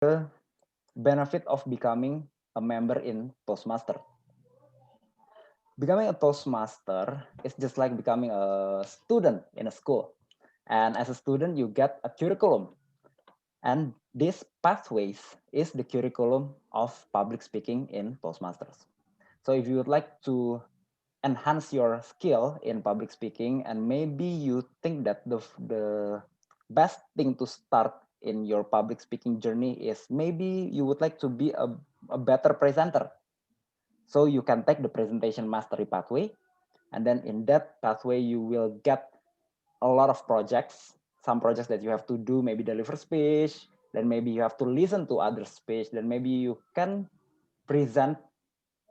the benefit of becoming a member in Toastmaster. Becoming a Toastmaster is just like becoming a student in a school. And as a student, you get a curriculum. And this pathways is the curriculum of public speaking in Toastmasters. So if you would like to enhance your skill in public speaking, and maybe you think that the best thing to start in your public speaking journey is maybe you would like to be a better presenter. So you can take the presentation mastery pathway, and then in that pathway you will get a lot of projects, some projects that you have to do, maybe deliver speech, then maybe you have to listen to other speech, then maybe you can present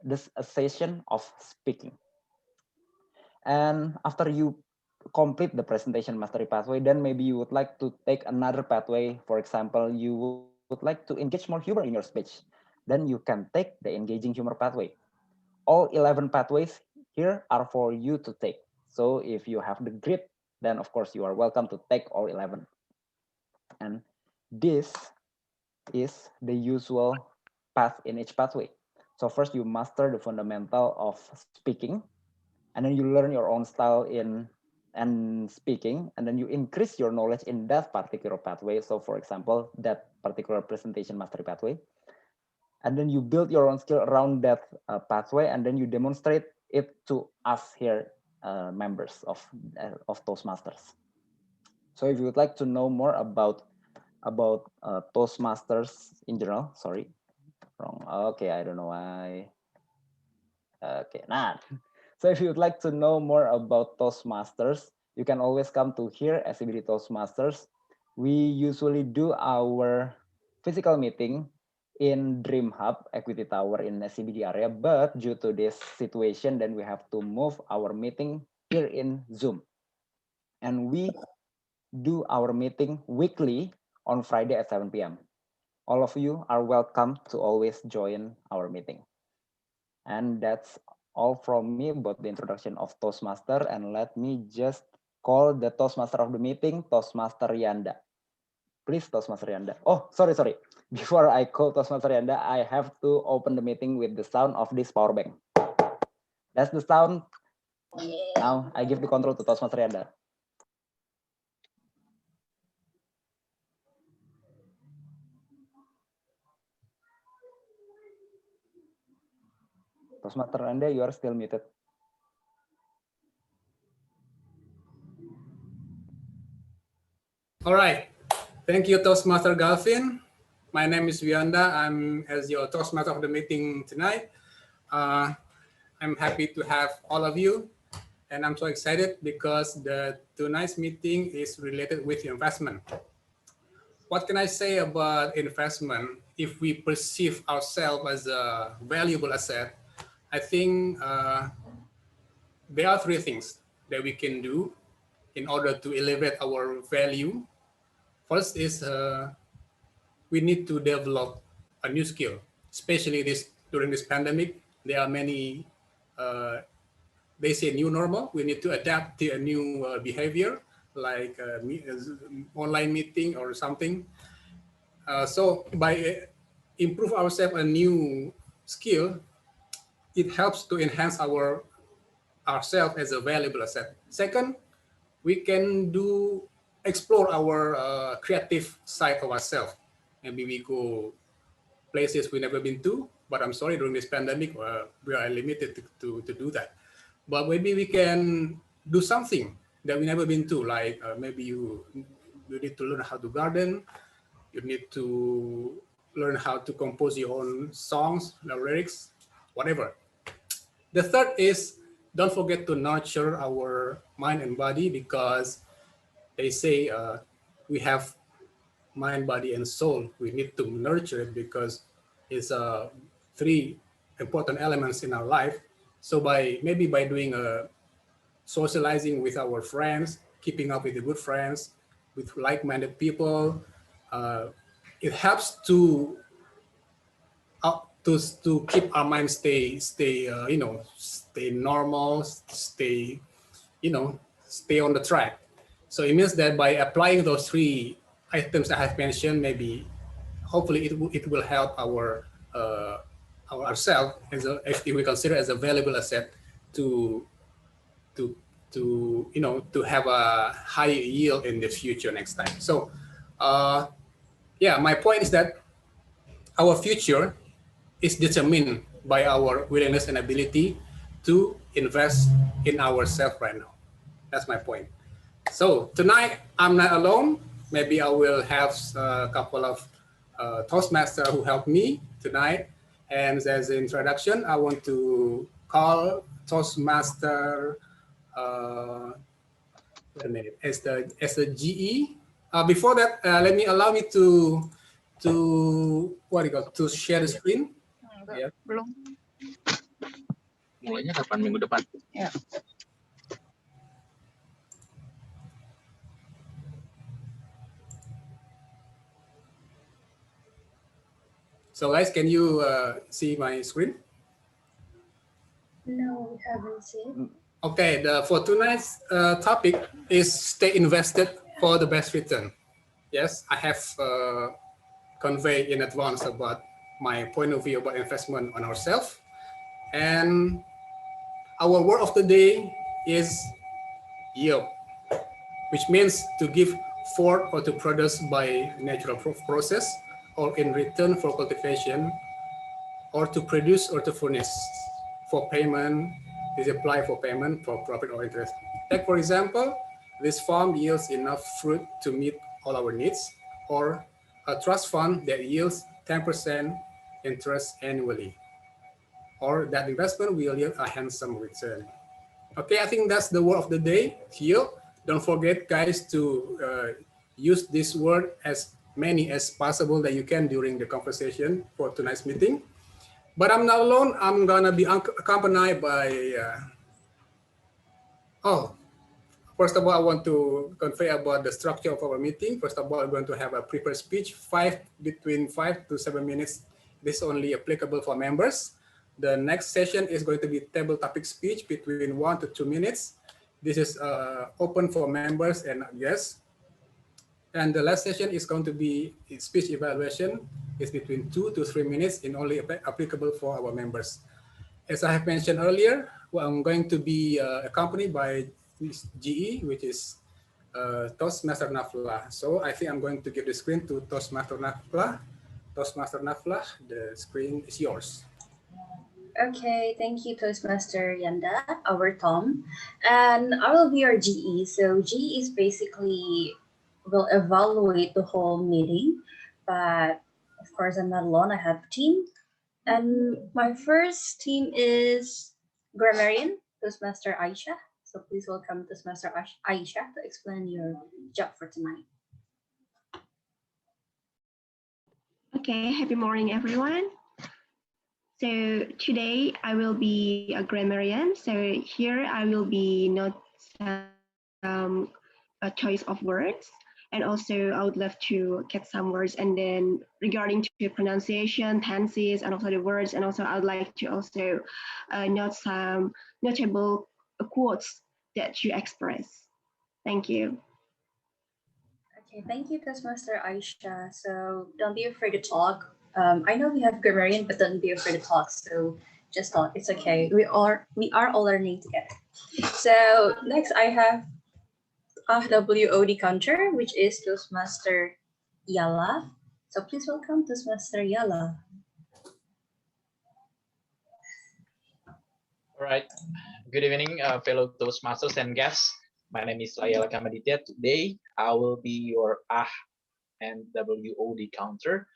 this a session of speaking. And after you complete the presentation mastery pathway, then maybe you would like to take another pathway. For example, you would like to engage more humor in your speech. Then you can take the engaging humor pathway. All 11 pathways here are for you to take. So if you have the grit, then of course you are welcome to take all 11. And this is the usual path in each pathway. So first you master the fundamental of speaking, and then you learn your own style in and speaking, and then you increase your knowledge in that particular pathway. So for example, that particular presentation mastery pathway, and then you build your own skill around that pathway, and then you demonstrate it to us here, members of Toastmasters. So if you would like to know more about Toastmasters in general, sorry, wrong. Okay, I don't know why. Okay, nah. So if you would like to know more about Toastmasters, you can always come to here, SCBD Toastmasters. We usually do our physical meeting in Dream Hub Equity Tower in SCBD area, but due to this situation, then we have to move our meeting here in Zoom. And we do our meeting weekly on Friday at 7 p.m. All of you are welcome to always join our meeting. And that's all from me about the introduction of Toastmaster. And let me just call the Toastmaster of the meeting, Toastmaster Yanda. Please, Toastmaster Yanda. Oh, sorry. Before I call Toastmaster Yanda, I have to open the meeting with the sound of this power bank. That's the sound. Now I give the control to Toastmaster Yanda. Toastmaster Yanda, you are still muted. All right. Thank you, Toastmaster Galvin. My name is Wianda. I'm as your Toastmaster of the meeting tonight. I'm happy to have all of you. And I'm so excited because the tonight's meeting is related with investment. What can I say about investment? If we perceive ourselves as a valuable asset, I think there are three things that we can do in order to elevate our value. First is we need to develop a new skill, especially during this pandemic. There are many, they say new normal. We need to adapt to a new behavior, like online meeting or something. So by improve ourselves a new skill, it helps to enhance ourselves as a valuable asset. Second, we can explore our creative side of ourselves. Maybe we go places we never been to, but I'm sorry, during this pandemic, we are limited to do that. But maybe we can do something that we never been to, like maybe you need to learn how to garden, you need to learn how to compose your own songs, lyrics, whatever. The third is don't forget to nurture our mind and body, because they say we have mind, body, and soul. We need to nurture it because it's three important elements in our life. So maybe by doing socializing with our friends, keeping up with the good friends, with like-minded people, it helps to keep our mind stay stay normal, stay on the track. So it means that by applying those three items I have mentioned, maybe hopefully it will help ourselves as if we consider as a valuable asset to to have a high yield in the future next time. So yeah, my point is that our future is determined by our willingness and ability to invest in ourselves right now. That's my point. So tonight I'm not alone. Maybe I will have a couple of Toastmasters who help me tonight. And as an introduction, I want to call Toastmaster wait a minute, as the GE. Before that, allow me to to share the screen. Yeah. Belum. Mulainya kapan minggu depan? Ya. So guys, can you see my screen? No, we haven't seen. Okay, for tonight's topic is stay invested for the best return. Yes, I have conveyed in advance about my point of view about investment on ourselves. And our word of the day is yield, which means to give forth or to produce by natural process or in return for cultivation, or to produce or to furnish for payment, is applied for payment for profit or interest. Take for example, this farm yields enough fruit to meet all our needs, or a trust fund that yields 10% interest annually, or that investment will yield a handsome return. Okay, I think that's the word of the day, yield. Don't forget, guys, to use this word as many as possible that you can during the conversation for tonight's meeting. But I'm not alone. I'm gonna be accompanied by, first of all, I want to convey about the structure of our meeting. First of all, I'm going to have a prepared speech, between 5 to 7 minutes. This is only applicable for members. The next session is going to be table topic speech between 1 to 2 minutes. This is open for members and guests. And the last session is going to be speech evaluation. It's between 2 to 3 minutes and only applicable for our members. As I have mentioned earlier, I'm going to be accompanied by GE, which is Toastmaster Nafla. So I think I'm going to give the screen to Toastmaster Nafla. Toastmaster Nafla, the screen is yours. Okay, thank you, Toastmaster Yanda, our Tom. And I will be your GE. So GE is basically will evaluate the whole meeting, but of course I'm not alone. I have a team, and my first team is Grammarian, Toastmaster Aisha. So please welcome Toastmaster Aisha to explain your job for tonight. Okay, happy morning, everyone. So today I will be a grammarian. So here I will be not a choice of words. And also I would love to get some words, and then regarding to pronunciation, tenses, and also the words. And also I would like to also note some notable quotes that you express. Thank you. Okay, thank you, Toastmaster Aisha. So don't be afraid to talk. I know we have grammarian, but don't be afraid to talk. So just talk. It's okay. We are all learning together. So next I have WOD counter, which is Toastmaster Yala. So please welcome Toastmaster Yala. All right. Good evening, fellow Toastmasters and guests. My name is Yala. Today, I will be your and WOD counter.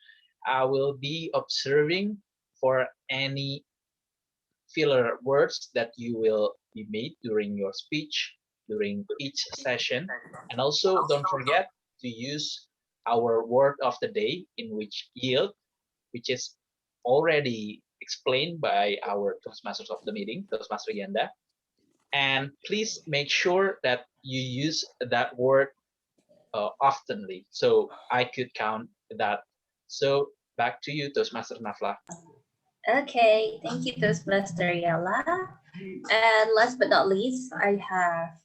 I will be observing for any filler words that you will be made during your speech, during each session. And also don't forget to use our word of the day, in which yield, which is already explained by our Toastmasters of the meeting, Toastmaster Yanda. And please make sure that you use that word oftenly, so I could count that. So back to you, Toastmaster Nafla. Okay, thank you, Toastmaster Yala. And last but not least, I have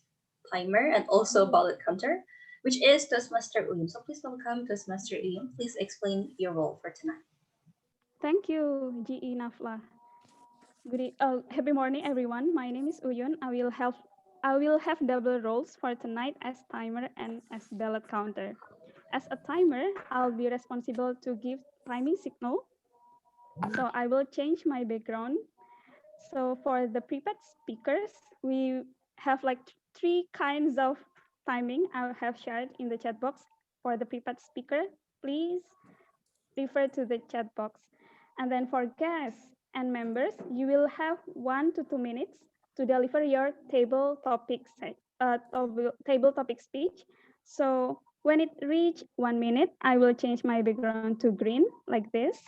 timer and also bullet counter, which is Toastmaster Uyun. So please welcome Toastmaster Uyun. Please explain your role for tonight. Thank you, GE Nafla. Happy morning, everyone. My name is Uyun. I will have double roles for tonight as timer and as ballot counter. As a timer, I'll be responsible to give timing signal. So I will change my background. So for the prepared speakers, we have like three kinds of timing I have shared in the chat box. For the prepared speaker, please refer to the chat box. And then for guests and members, you will have 1 to 2 minutes to deliver your table topic speech. So when it reach 1 minute, I will change my background to green like this,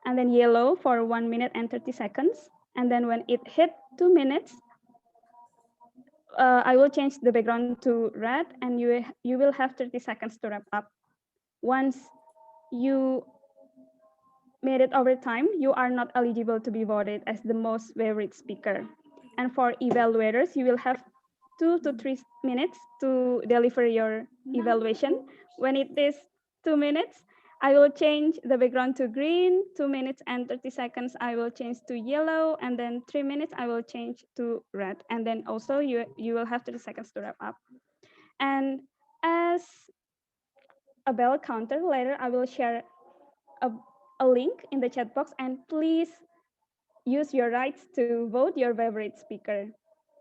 and then yellow for 1 minute and 30 seconds. And then when it hit 2 minutes, I will change the background to red, and you will have 30 seconds to wrap up. Once you made it over time, you are not eligible to be voted as the most favorite speaker. And for evaluators, you will have 2 to 3 minutes to deliver your evaluation. When it is 2 minutes, I will change the background to green. 2 minutes and 30 seconds, I will change to yellow. And then 3 minutes, I will change to red. And then also you will have 30 seconds to wrap up. And as a bell counter, later I will share a link in the chat box, and please use your rights to vote your favorite speaker.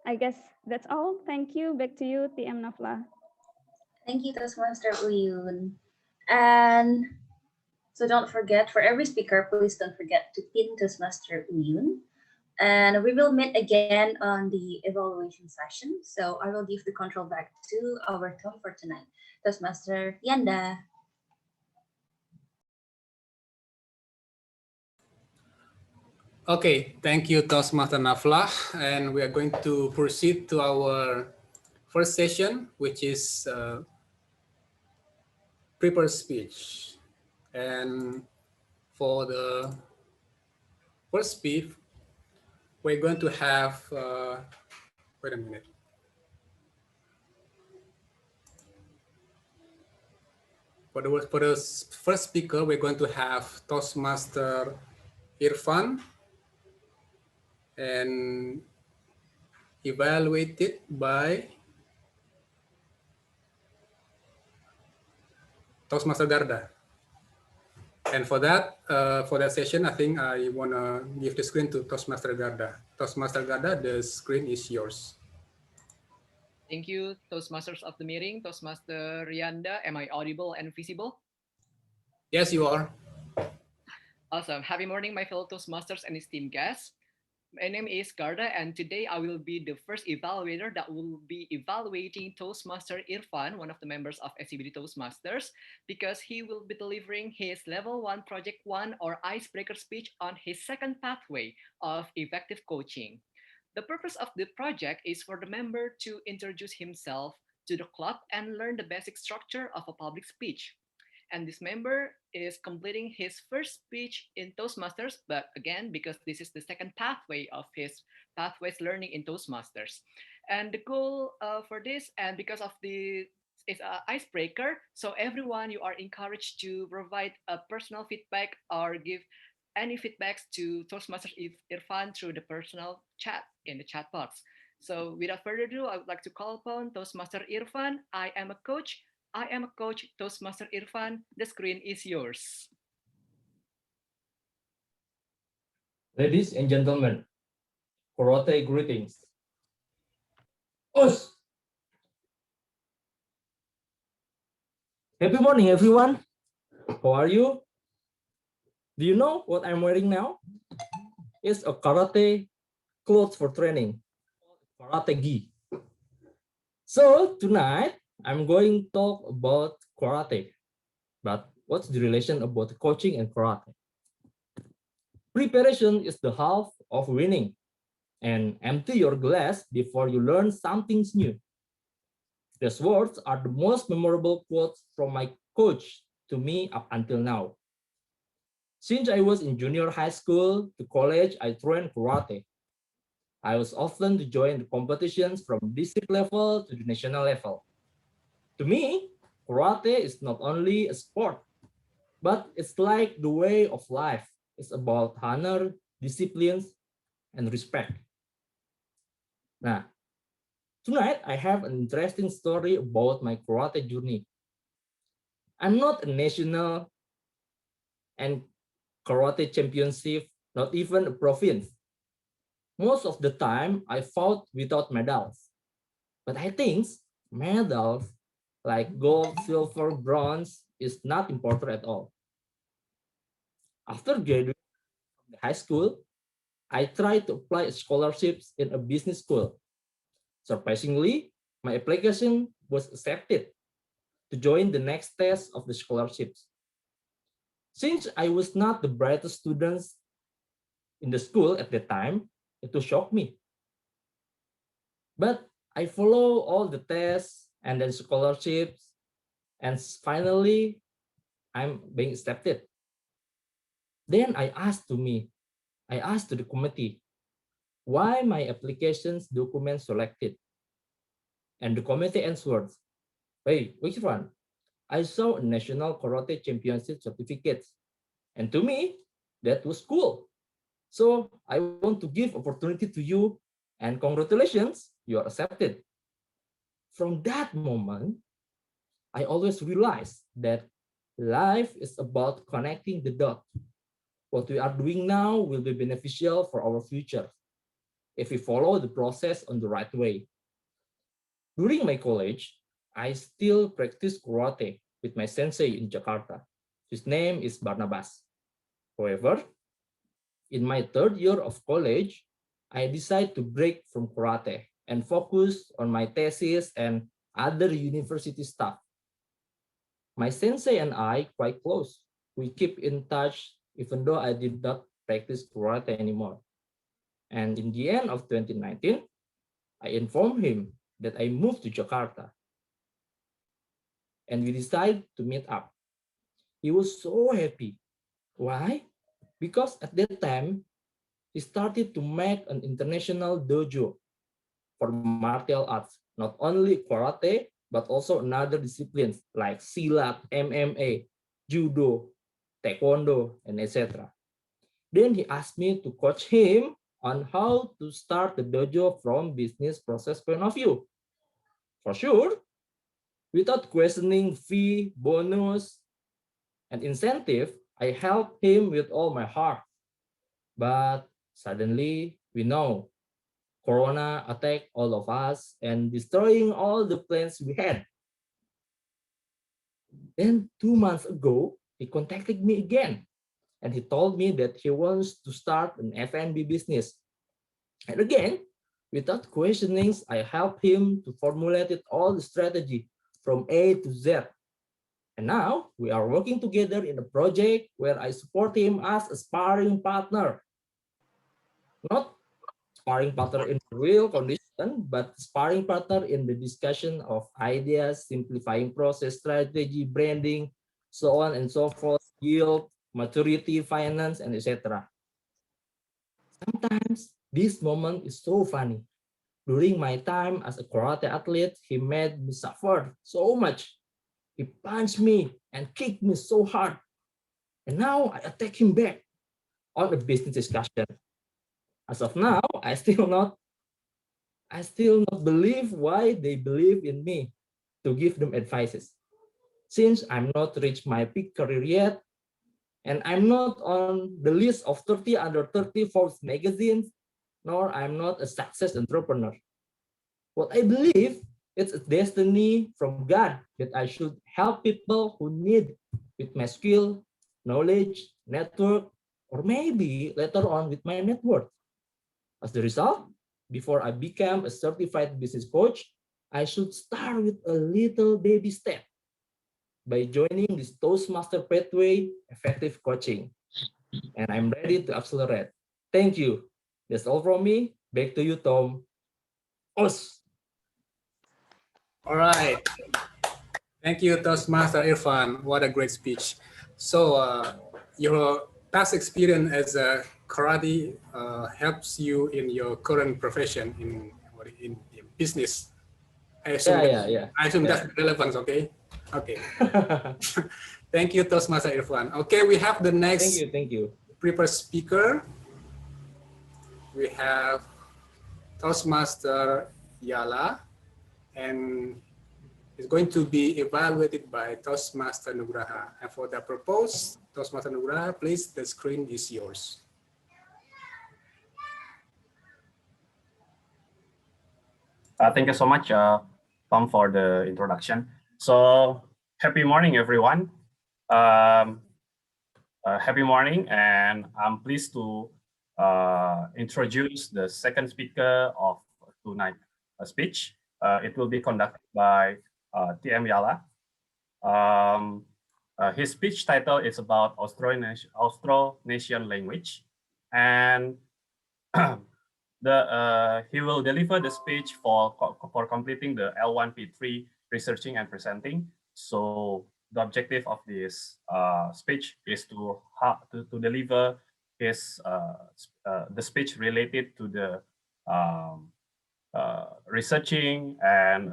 I guess that's all. Thank you. Back to you, TM Nafla. Thank you, Toastmaster Uyun. And so don't forget, for every speaker, please don't forget to pin Toastmaster Uyun. And we will meet again on the evaluation session. So I will give the control back to our Tom for tonight. Toastmaster Yanda. Okay, thank you, Toastmaster Nafla. And we are going to proceed to our first session, which is prepared speech. And for the first speech, we're going to have, wait a minute. For the first speaker, we're going to have Toastmaster Irfan, and evaluated by Toastmaster Garda. And for that session, I think I want to give the screen to Toastmaster Garda. Toastmaster Garda, the screen is yours. Thank you, Toastmasters of the meeting. Toastmaster Yanda, am I audible and visible? Yes, you are. Awesome. Happy morning, my fellow Toastmasters and esteemed guests. My name is Garda, and today I will be the first evaluator that will be evaluating Toastmaster Irfan, one of the members of SCBD Toastmasters, because he will be delivering his Level 1 Project 1 or Icebreaker speech on his second pathway of effective coaching. The purpose of the project is for the member to introduce himself to the club and learn the basic structure of a public speech. And this member is completing his first speech in Toastmasters, but again, because this is the second pathway of his pathways learning in Toastmasters. And the goal for this, and because of the it's an icebreaker, so everyone, you are encouraged to provide a personal feedback or give any feedbacks to Toastmaster Irfan through the personal chat in the chat box. So without further ado, I would like to call upon Toastmaster Irfan. I am a coach, Toastmaster Irfan. The screen is yours. Ladies and gentlemen, karate greetings. Us. Happy morning, everyone. How are you? Do you know what I'm wearing now? It's a karate clothes for training, karate gi. So tonight, I'm going to talk about karate. But what's the relation about coaching and karate? Preparation is the half of winning. And empty your glass before you learn something new. These words are the most memorable quotes from my coach to me up until now. Since I was in junior high school to college, I trained karate. I was often to join the competitions from district level to the national level. To me, karate is not only a sport, but it's like the way of life. It's about honor, discipline, and respect. Now, tonight I have an interesting story about my karate journey. I'm not a national and karate championship, not even a province. Most of the time, I fought without medals. But I think medals like gold, silver, bronze is not important at all. After graduating from high school, I tried to apply scholarships in a business school. Surprisingly, my application was accepted to join the next test of the scholarships. Since I was not the brightest student in the school at the time, it will shock me. But I follow all the tests and then scholarships, and finally I'm being accepted. Then I asked to the committee why my application's document selected. And the committee answered, hey, which one? I saw a national karate championship certificate. And to me, that was cool. So I want to give opportunity to you, and congratulations, you are accepted. From that moment, I always realized that life is about connecting the dots. What we are doing now will be beneficial for our future if we follow the process on the right way. During my college, I still practice karate with my sensei in Jakarta. His name is Barnabas. However, in my third year of college, I decided to break from karate and focus on my thesis and other university stuff. My sensei and I quite close. We keep in touch even though I did not practice karate anymore. And in the end of 2019, I informed him that I moved to Jakarta and we decided to meet up. He was so happy. Why? Because at that time, he started to make an international dojo for martial arts, not only karate, but also another disciplines like silat, MMA, judo, taekwondo, and etc. Then he asked me to coach him on how to start the dojo from business process point of view. For sure, without questioning fee, bonus, and incentive, I helped him with all my heart. But suddenly, we know Corona attacked all of us and destroying all the plans we had. Then 2 months ago, he contacted me again and he told me that he wants to start an F&B business. And again, without questioning, I helped him to formulate all the strategy from A to Z. And now we are working together in a project where I support him as a sparring partner. Not sparring partner in real condition, but sparring partner in the discussion of ideas, simplifying process, strategy, branding, so on and so forth, yield, maturity, finance, and etc. Sometimes this moment is so funny. During my time as a karate athlete, he made me suffer so much. He punched me and kicked me so hard. And now I attack him back on a business discussion. As of now, I still not believe why they believe in me to give them advices. Since I'm not reached my peak career yet, and I'm not on the list of 30 under 30 Forbes magazines, nor I'm not a success entrepreneur. What I believe it's a destiny from God that I should help people who need with my skill, knowledge, network, or maybe later on with my net worth. As the result, before I become a certified business coach, I should start with a little baby step by joining this Toastmaster Pathway Effective Coaching. And I'm ready to accelerate. Thank you. That's all from me. Back to you, Tom. Os. All right. Thank you, Toastmaster Irfan. What a great speech. So your past experience as a karate helps you in your current profession in business. I assume Yeah. I assume that's relevant. Okay. Okay. Thank you, Toastmaster Irfan. Okay, we have the next Thank you. prepared speaker. We have Toastmaster Yala, and is going to be evaluated by Toastmaster Nugraha. And for that purpose, Toastmaster Nugraha, please, the screen is yours. Thank you so much, Tom, for the introduction. So, happy morning, everyone. Happy morning, and I'm pleased to introduce the second speaker of tonight's speech. It will be conducted by TM Yala. His speech title is about Austronesian language, and he will deliver the speech for completing the L1P3 researching and presenting. So the objective of this speech is to deliver his the speech related to the researching and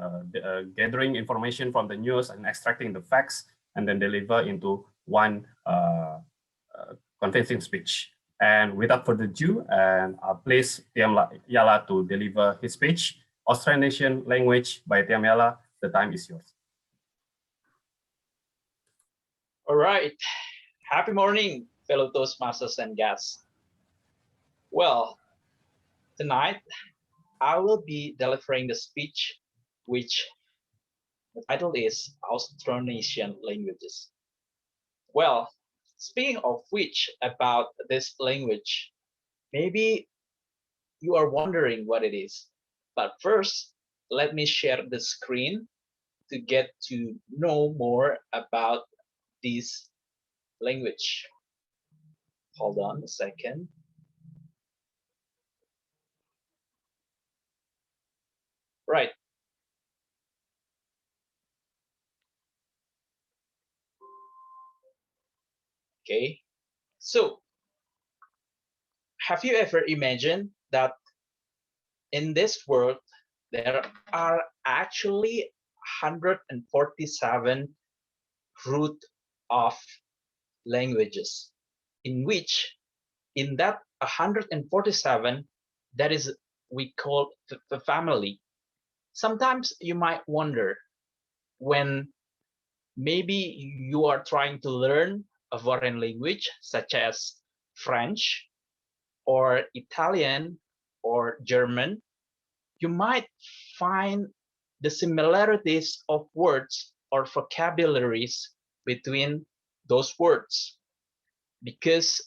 gathering information from the news and extracting the facts, and then deliver into one convincing speech. And without further ado, and please TM Yala to deliver his speech, Austronesian Language by TM Yala. The time is yours. All right. Happy morning, fellow Toastmasters and guests. Well, tonight I will be delivering the speech, which the title is Austronesian Languages. Well, speaking of which, about this language, maybe you are wondering what it is. But first, let me share the screen to get to know more about this language. Hold on a second. Right. Okay. So, have you ever imagined that in this world there are actually 147 root of languages, in which in that 147 that is we call the family. Sometimes you might wonder, when maybe you are trying to learn a foreign language such as French or Italian or German, you might find the similarities of words or vocabularies between those words, because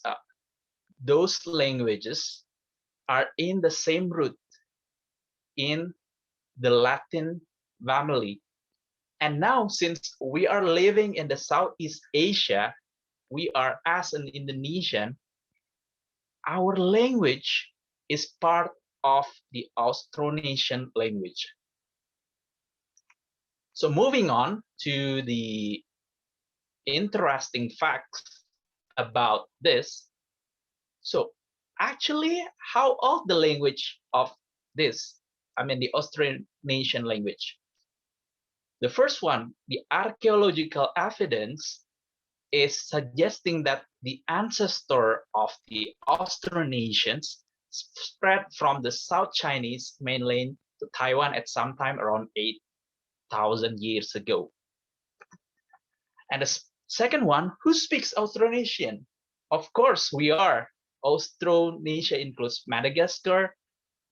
those languages are in the same root in the Latin family. And now, since we are living in the Southeast Asia, we are as an Indonesian, our language is part of the Austronesian language. So moving on to the interesting facts about this. So actually, how old the language of this? I mean, the Austronesian language. The first one, the archaeological evidence is suggesting that the ancestor of the Austronesians spread from the South Chinese mainland to Taiwan at some time around 8,000 years ago. And the second one, who speaks Austronesian? Of course, we are. Austronesia includes Madagascar,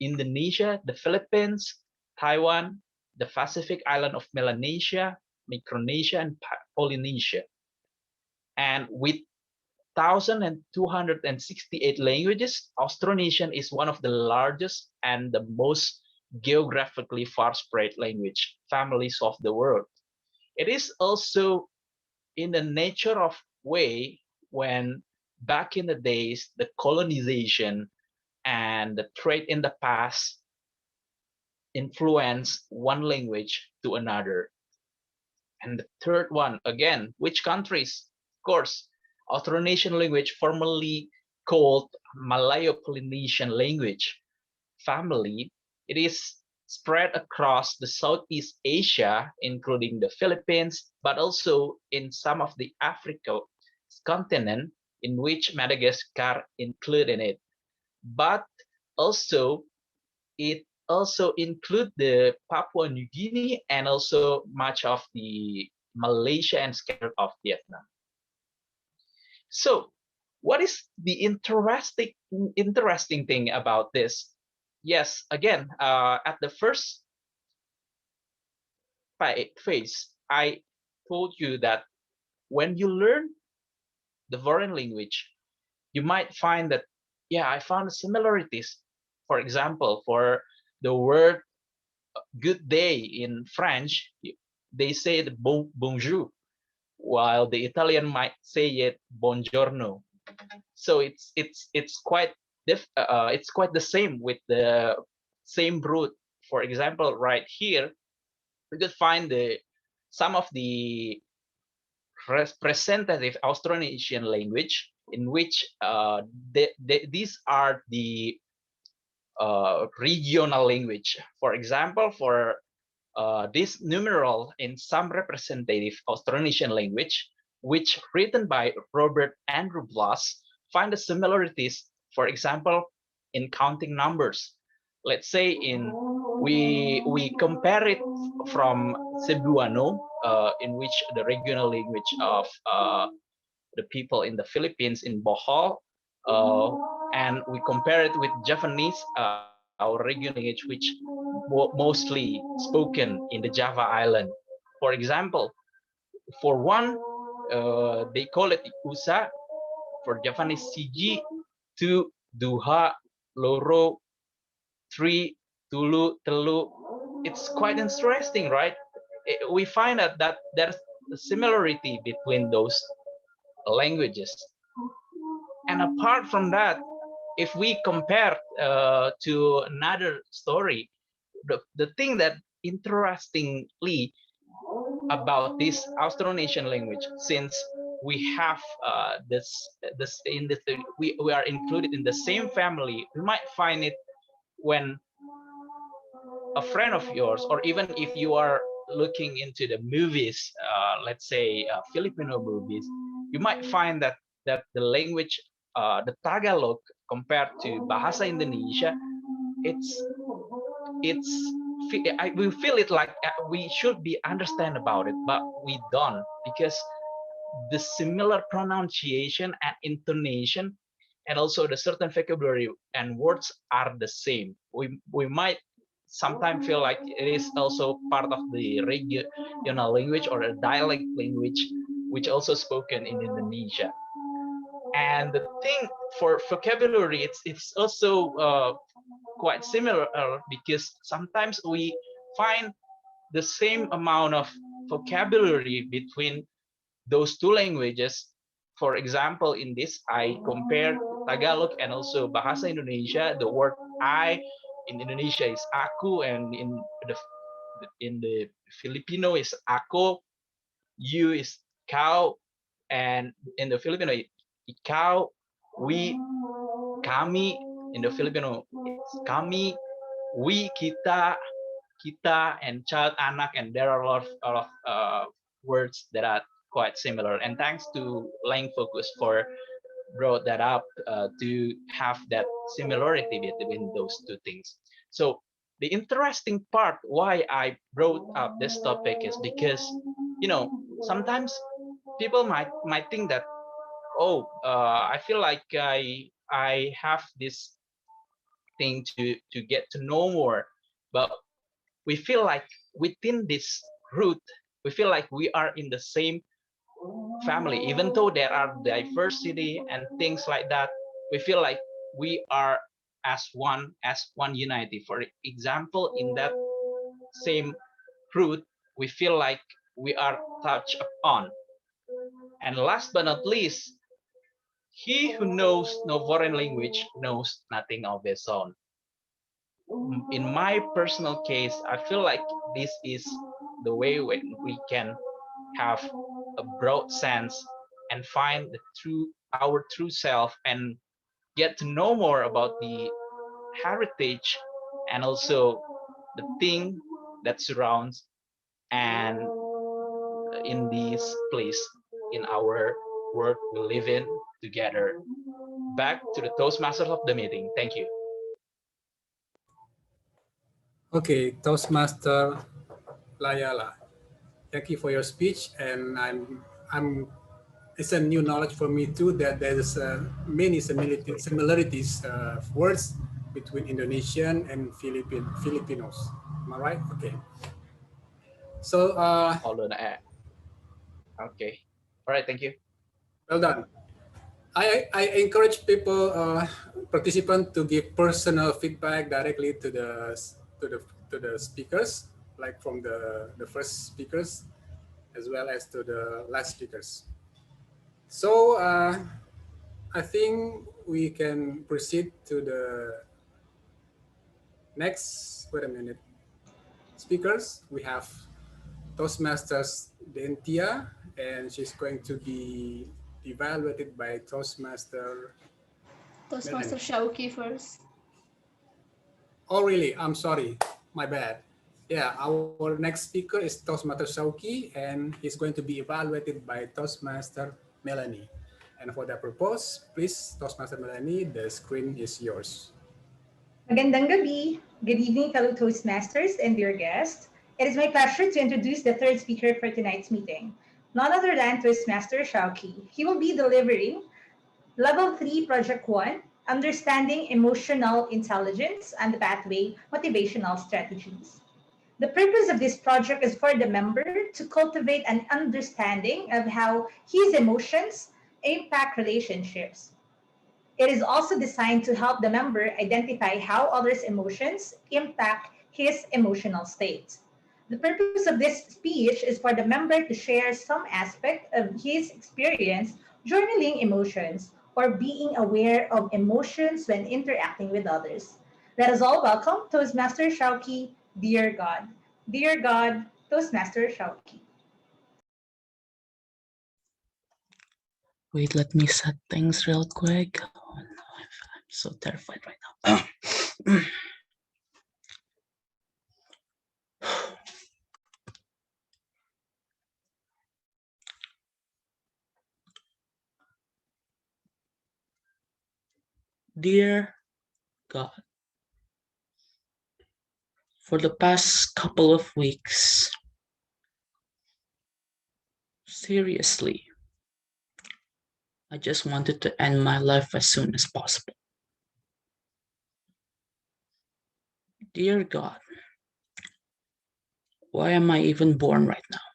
Indonesia, the Philippines, Taiwan, the Pacific island of Melanesia, Micronesia, and Polynesia. And with 1,268 languages, Austronesian is one of the largest and the most geographically far spread language families of the world. It is also in the nature of way when back in the days, the colonization and the trade in the past influence one language to another. And the third one, again, which countries? Of course, Austronesian language, formerly called Malayo-Polynesian language family, it is spread across the Southeast Asia, including the Philippines, but also in some of the Africa continent, in which Madagascar included in it. But also, it also include the Papua New Guinea and also much of the Malaysia and scattered of Vietnam. So, what is the interesting thing about this? Yes, again, at the first phase, I told you that when you learn the foreign language, you might find that, yeah, I found similarities. For example, for the word good day in French, they say the bonjour, while the Italian might say it buongiorno. So it's quite the same with the same root. For example, right here, we could find some of the representative Austronesian language in which these are the regional language. For example, for this numeral in some representative Austronesian language, which written by Robert Andrew Bloss, find the similarities, for example, in counting numbers. Let's say we compare it from Cebuano, in which the regional language of the people in the Philippines in Bohol, and we compare it with Javanese, our regional language, which mostly spoken in the Java Island. For example, for one, they call it Usa, for Javanese Siji, two, Duha, Loro, three, Tulu, Telu. It's quite interesting, right? We find out that there's a similarity between those languages. And apart from that, if we compare to another story, the thing that interestingly about this Austronesian language, since we have we are included in the same family, we might find it when a friend of yours, or even if you are looking into the movies, let's say Filipino movies, you might find that the language, the Tagalog compared to Bahasa Indonesia, we feel it like we should be understand about it, but we don't, because the similar pronunciation and intonation, and also the certain vocabulary and words are the same. We might sometimes feel like it is also part of the regional language or a dialect language, which also spoken in Indonesia. And the thing for vocabulary, it's also quite similar, because sometimes we find the same amount of vocabulary between those two languages. For example, in this, I compare Tagalog and also Bahasa Indonesia. The word I in Indonesia is aku, and in the Filipino is ako, you is kau, and in the Filipino ikaw, we, kami. In the Filipino it's kami, we, kita, and child, anak, and there are a lot of words that are quite similar. And thanks to Lang Focus for brought that up to have that similarity between those two things. So the interesting part why I brought up this topic is because, sometimes people might think that, oh, I feel like I have this thing to get to know more, but we feel like within this root, we feel like we are in the same family, even though there are diversity and things like that. We feel like we are as one unity. For example, in that same root, we feel like we are touched upon. And last but not least, he who knows no foreign language knows nothing of his own. In my personal case, I feel like this is the way when we can have a broad sense and find our true self, and get to know more about the heritage, and also the thing that surrounds and in this place, in our world we live in together. Back to the Toastmasters of the meeting. Thank you. Okay, Toastmaster Yala, thank you for your speech, and it's a new knowledge for me too that there's many similarities of words between Indonesian and Filipinos. Am I right? Okay. So Hold on. Okay. All right. Thank you. well done. I encourage people, participants, to give personal feedback directly to the speakers, like from the first speakers, as well as to the last speakers. So I think we can proceed to the next. Wait a minute. Speakers, we have Toastmasters Dentia, and she's going to be evaluated by Toastmaster Syauqi first. Oh, really? I'm sorry. My bad. Yeah, our next speaker is Toastmaster Syauqi, and he's going to be evaluated by Toastmaster Melanie. And for that purpose, please, Toastmaster Melanie, the screen is yours. Magandang gabi. Good evening, fellow Toastmasters and dear guests. It is my pleasure to introduce the third speaker for tonight's meeting, none other than Toastmaster Syauqi. He will be delivering Level 3, Project 1, Understanding Emotional Intelligence and the Pathway Motivational Strategies. The purpose of this project is for the member to cultivate an understanding of how his emotions impact relationships. It is also designed to help the member identify how others' emotions impact his emotional state. The purpose of this speech is for the member to share some aspect of his experience journaling emotions or being aware of emotions when interacting with others. Let us all welcome Toastmaster Syauqi, Dear God. Dear God, Toastmaster Syauqi. Wait, let me set things real quick. Oh, no, I'm so terrified right now. Dear God, for the past couple of weeks, seriously, I just wanted to end my life as soon as possible. Dear God, why am I even born right now?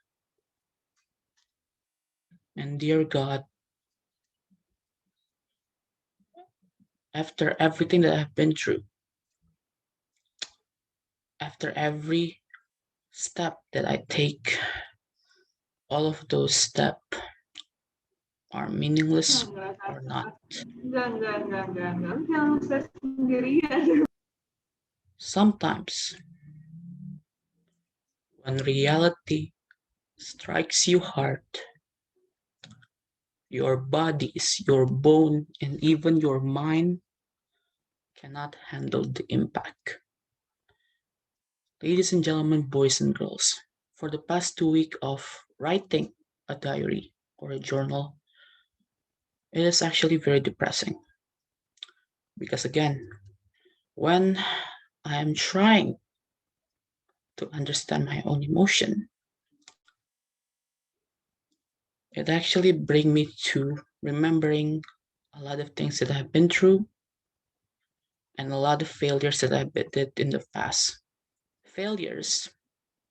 And dear God, after everything that I've been through, after every step that I take, all of those steps are meaningless or not. Sometimes, when reality strikes you hard, your bodies, your bone, and even your mind cannot handle the impact. Ladies and gentlemen, boys and girls, for the past 2 weeks of writing a diary or a journal, it is actually very depressing. Because again, when I am trying to understand my own emotion, it actually brings me to remembering a lot of things that I've been through and a lot of failures that I did in the past. Failures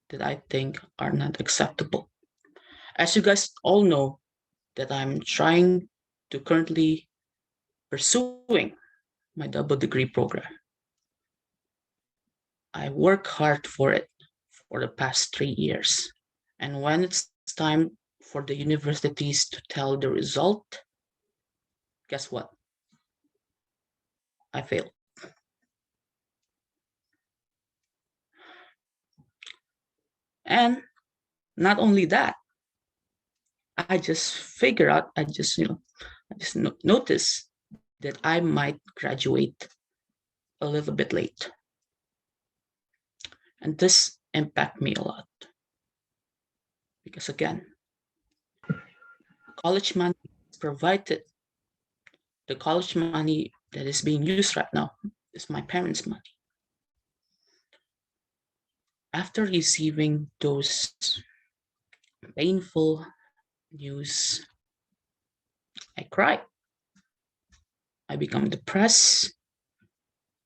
that I think are not acceptable. As you guys all know, that I'm trying to currently pursuing my double degree program. I work hard for it for the past 3 years. And when it's time for the universities to tell the result, guess what? I failed. And not only that, I just figure out, I just notice that I might graduate a little bit late. And this impacted me a lot. Because again, college money is provided. The college money that is being used right now is my parents' money. After receiving those painful news, I cried. I become depressed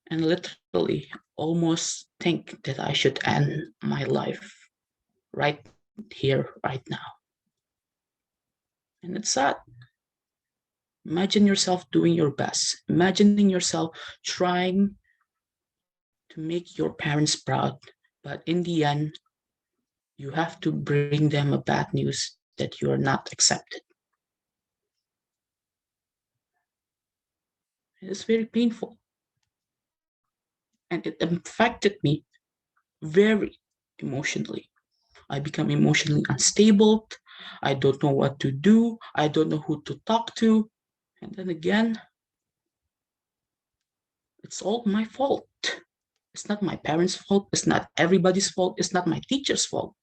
and literally almost think that I should end my life right here, right now. And it's sad. Imagine yourself doing your best. Imagining yourself trying to make your parents proud, but in the end, you have to bring them a bad news that you are not accepted. It's very painful. And it affected me very emotionally. I become emotionally unstable. I don't know what to do. I don't know who to talk to. And then again, it's all my fault. It's not my parents' fault. It's not everybody's fault. It's not my teacher's fault.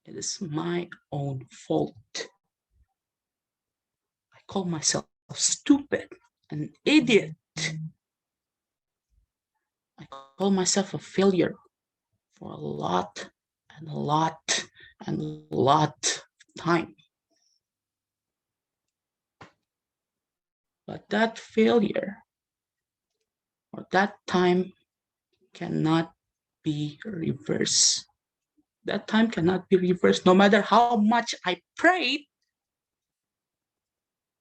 It is my own fault. I call myself stupid, an idiot. I call myself a failure for a lot and a lot and a lot of time. But that failure or that time cannot be reversed. That time cannot be reversed. No matter how much I prayed,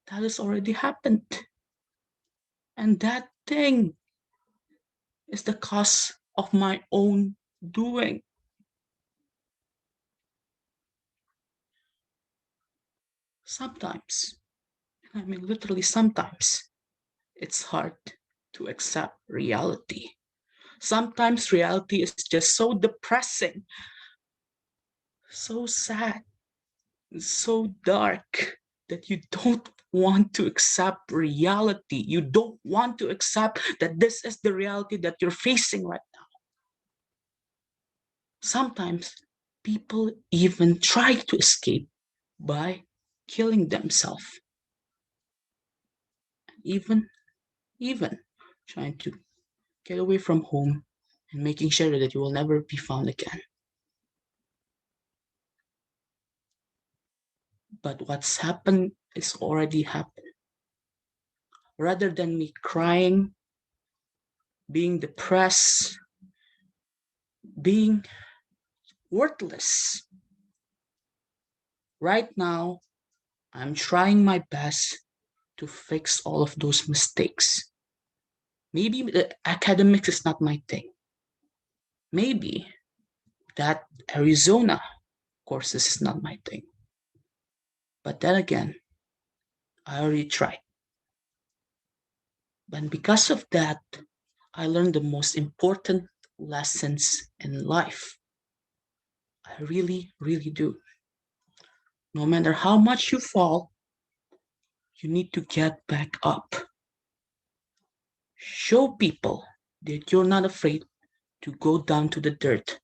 that has already happened. And that thing is the cause of my own doing. Sometimes, I mean literally sometimes, it's hard to accept reality. Sometimes reality is just so depressing, so sad, so dark that you don't want to accept reality. You don't want to accept that this is the reality that you're facing right now. Sometimes people even try to escape by killing themselves. Even trying to get away from home and making sure that you will never be found again. But what's happened is already happened. Rather than me crying, being depressed, being worthless, right now, I'm trying my best to fix all of those mistakes. Maybe the academics is not my thing. Maybe that Arizona courses is not my thing. But then again, I already tried. And because of that, I learned the most important lessons in life. I really, really do. No matter how much you fall, you need to get back up. Show people that you're not afraid to go down to the dirt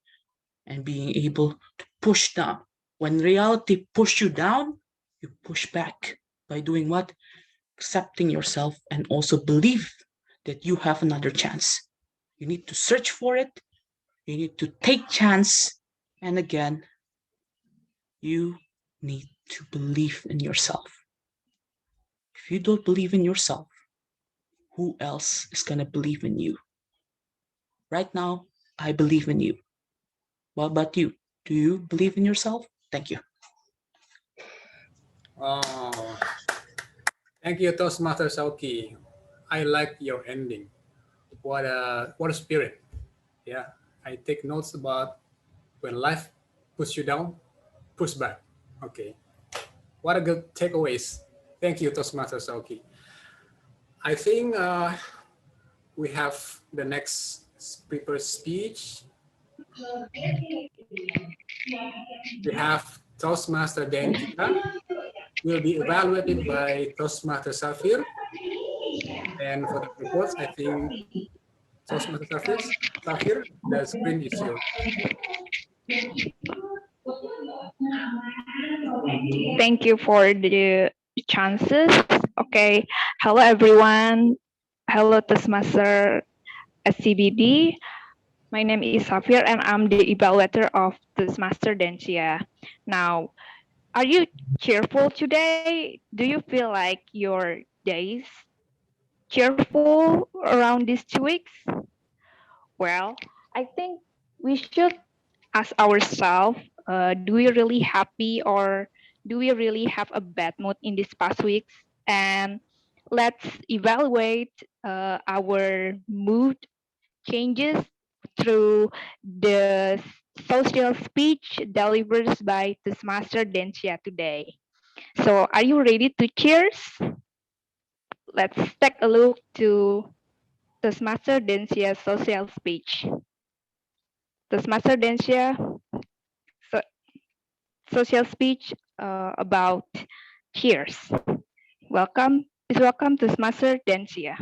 and being able to push down. When reality pushes you down, you push back by doing what? Accepting yourself and also believe that you have another chance. You need to search for it. You need to take chance. And again, you need to believe in yourself. If you don't believe in yourself, who else is going to believe in you? Right now, I believe in you. What about you? Do you believe in yourself? Thank you. Oh, thank you, Toastmaster Syauqi. I like your ending. What a spirit. Yeah, I take notes about when life puts you down, push back. Okay, what a good takeaways. Thank you, Toastmaster Syauqi. I think we have the next prepared speech. We have Toastmaster Dentia will be evaluated by Toastmaster Safir. And for the reports, I think Toastmaster Safir, the screen is yours. Thank you for the chances. Okay. Hello, everyone. Hello, Toastmaster SCBD. My name is Safir, and I'm the evaluator of Toastmaster Dentia. Now, are you cheerful today? Do you feel like your days cheerful around these 2 weeks? Well, I think we should ask ourselves, do we really happy or do we really have a bad mood in these past weeks? And let's evaluate our mood changes through the social speech delivered by Toastmaster Dentia today. So are you ready to cheers? Let's take a look to Toastmaster Dentia social speech. Toastmaster Dentia social speech about cheers. Please welcome Toastmaster Dentia.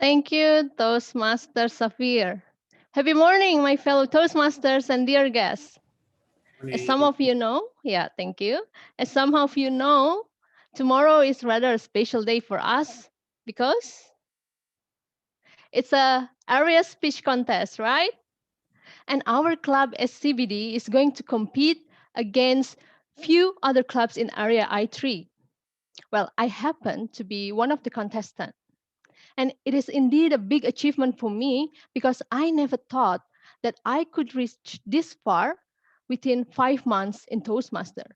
Thank you, Toastmaster Safir. Happy morning, my fellow Toastmasters and dear guests. As some of you know, thank you. As some of you know, tomorrow is rather a special day for us because it's a area speech contest, right? And our club SCBD is going to compete against few other clubs in area I3. Well, I happen to be one of the contestants. And it is indeed a big achievement for me because I never thought that I could reach this far within 5 months in Toastmaster.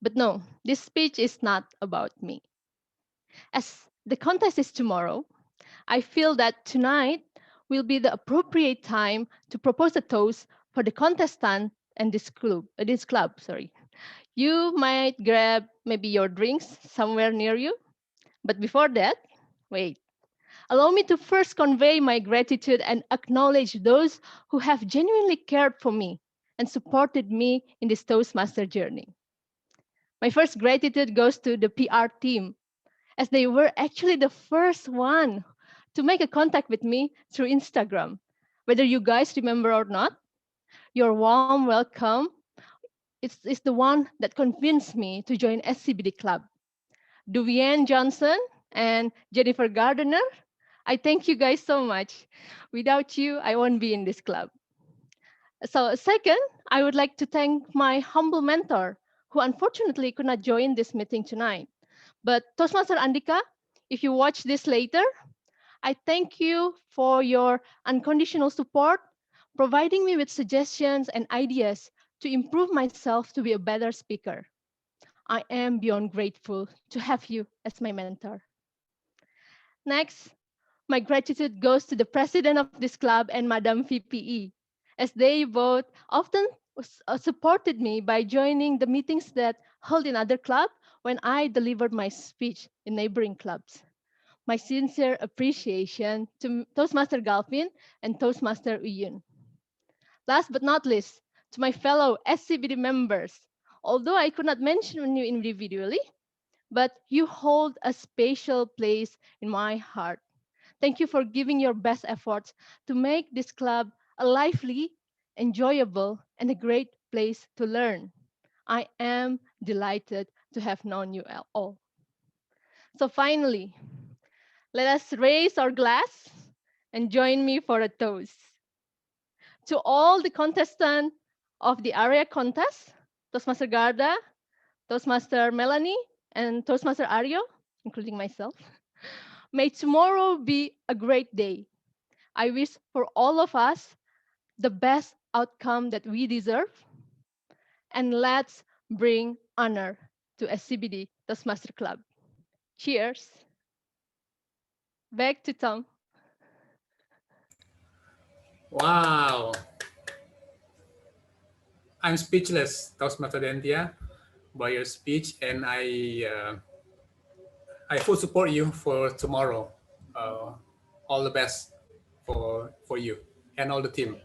But no, this speech is not about me. As the contest is tomorrow, I feel that tonight will be the appropriate time to propose a toast for the contestant and this club. You might grab maybe your drinks somewhere near you. But before that, wait. Allow me to first convey my gratitude and acknowledge those who have genuinely cared for me and supported me in this Toastmaster journey. My first gratitude goes to the PR team, as they were actually the first one to make a contact with me through Instagram. Whether you guys remember or not, your warm welcome is the one that convinced me to join SCBD Club. Duvienne Johnson and Jennifer Gardner, I thank you guys so much. Without you, I won't be in this club. So second, I would like to thank my humble mentor, who unfortunately could not join this meeting tonight. But Toastmaster Andika, if you watch this later, I thank you for your unconditional support, providing me with suggestions and ideas to improve myself to be a better speaker. I am beyond grateful to have you as my mentor. Next, my gratitude goes to the president of this club and Madam VPE, as they both often supported me by joining the meetings that held in other clubs when I delivered my speech in neighboring clubs. My sincere appreciation to Toastmaster Galvin and Toastmaster Uyun. Last but not least, to my fellow SCBD members, although I could not mention you individually, but you hold a special place in my heart. Thank you for giving your best efforts to make this club a lively, enjoyable, and a great place to learn. I am delighted to have known you all. So finally, let us raise our glass and join me for a toast. To all the contestants of the area contest, Toastmaster Garda, Toastmaster Melanie, and Toastmaster Aryo, including myself, may tomorrow be a great day. I wish for all of us the best outcome that we deserve. And let's bring honor to SCBD Toastmaster Club. Cheers. Back to Tom. Wow. I'm speechless, Toastmaster Dentia, by your speech, and I full support you for tomorrow. All the best for you and all the team.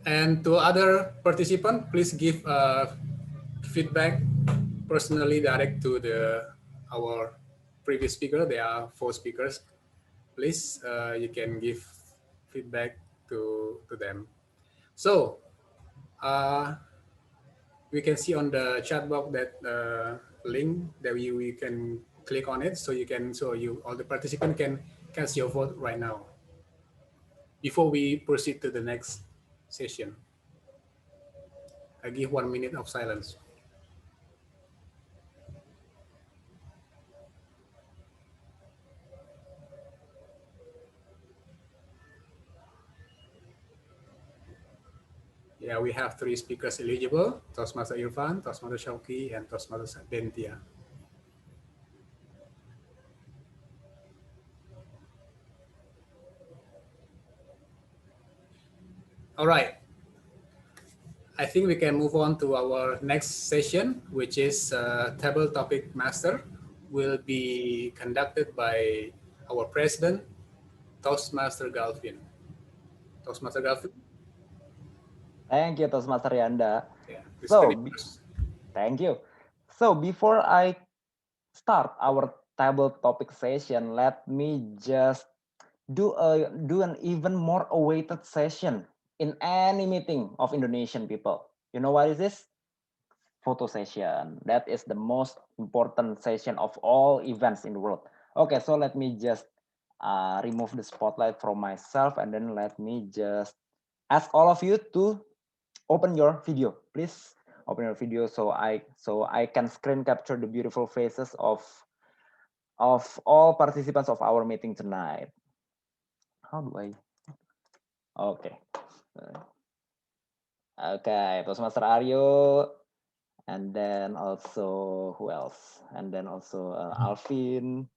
And to other participants, please give feedback personally direct to our previous speaker. There are 4 speakers. Please, you can give feedback to them. So we can see on the chat box that link that we can click on it, so you all the participants can cast your vote right now before we proceed to the next session. I give 1 minute of silence. Yeah, we have 3 speakers eligible: Toastmaster Irfan, Toastmaster Syauqi, and Toastmaster Dentia. All right. I think we can move on to our next session, which is Table Topic Master. Will be conducted by our president, Toastmaster Galvin. Toastmaster Galvin. Thank you, Toastmaster Yanda. Yeah, thank you. So before I start our table topic session, let me just do an even more awaited session in any meeting of Indonesian people. You know what is this? Photo session. That is the most important session of all events in the world. Okay, so let me just remove the spotlight from myself, and then let me just ask all of you to open your video. Please open your video so I can screen capture the beautiful faces of all participants of our meeting tonight. How do I? Okay. Okay, Toastmaster Aryo, and then also who else? And then also Alvin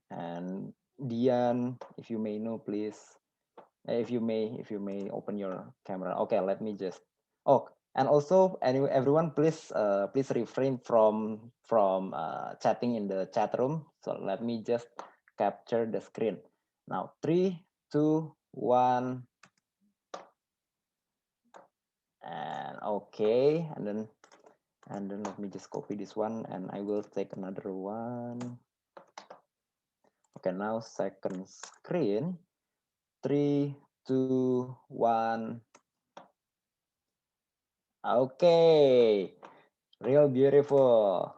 and Dian. If you may know, please. If you may open your camera. Okay, let me just. Oh, and also everyone, please please refrain from chatting in the chat room. So let me just capture the screen. Now 3, 2, 1. And okay, and then let me just copy this one, and I will take another one. Okay, now second screen. 3, 2, 1. Okay, real beautiful.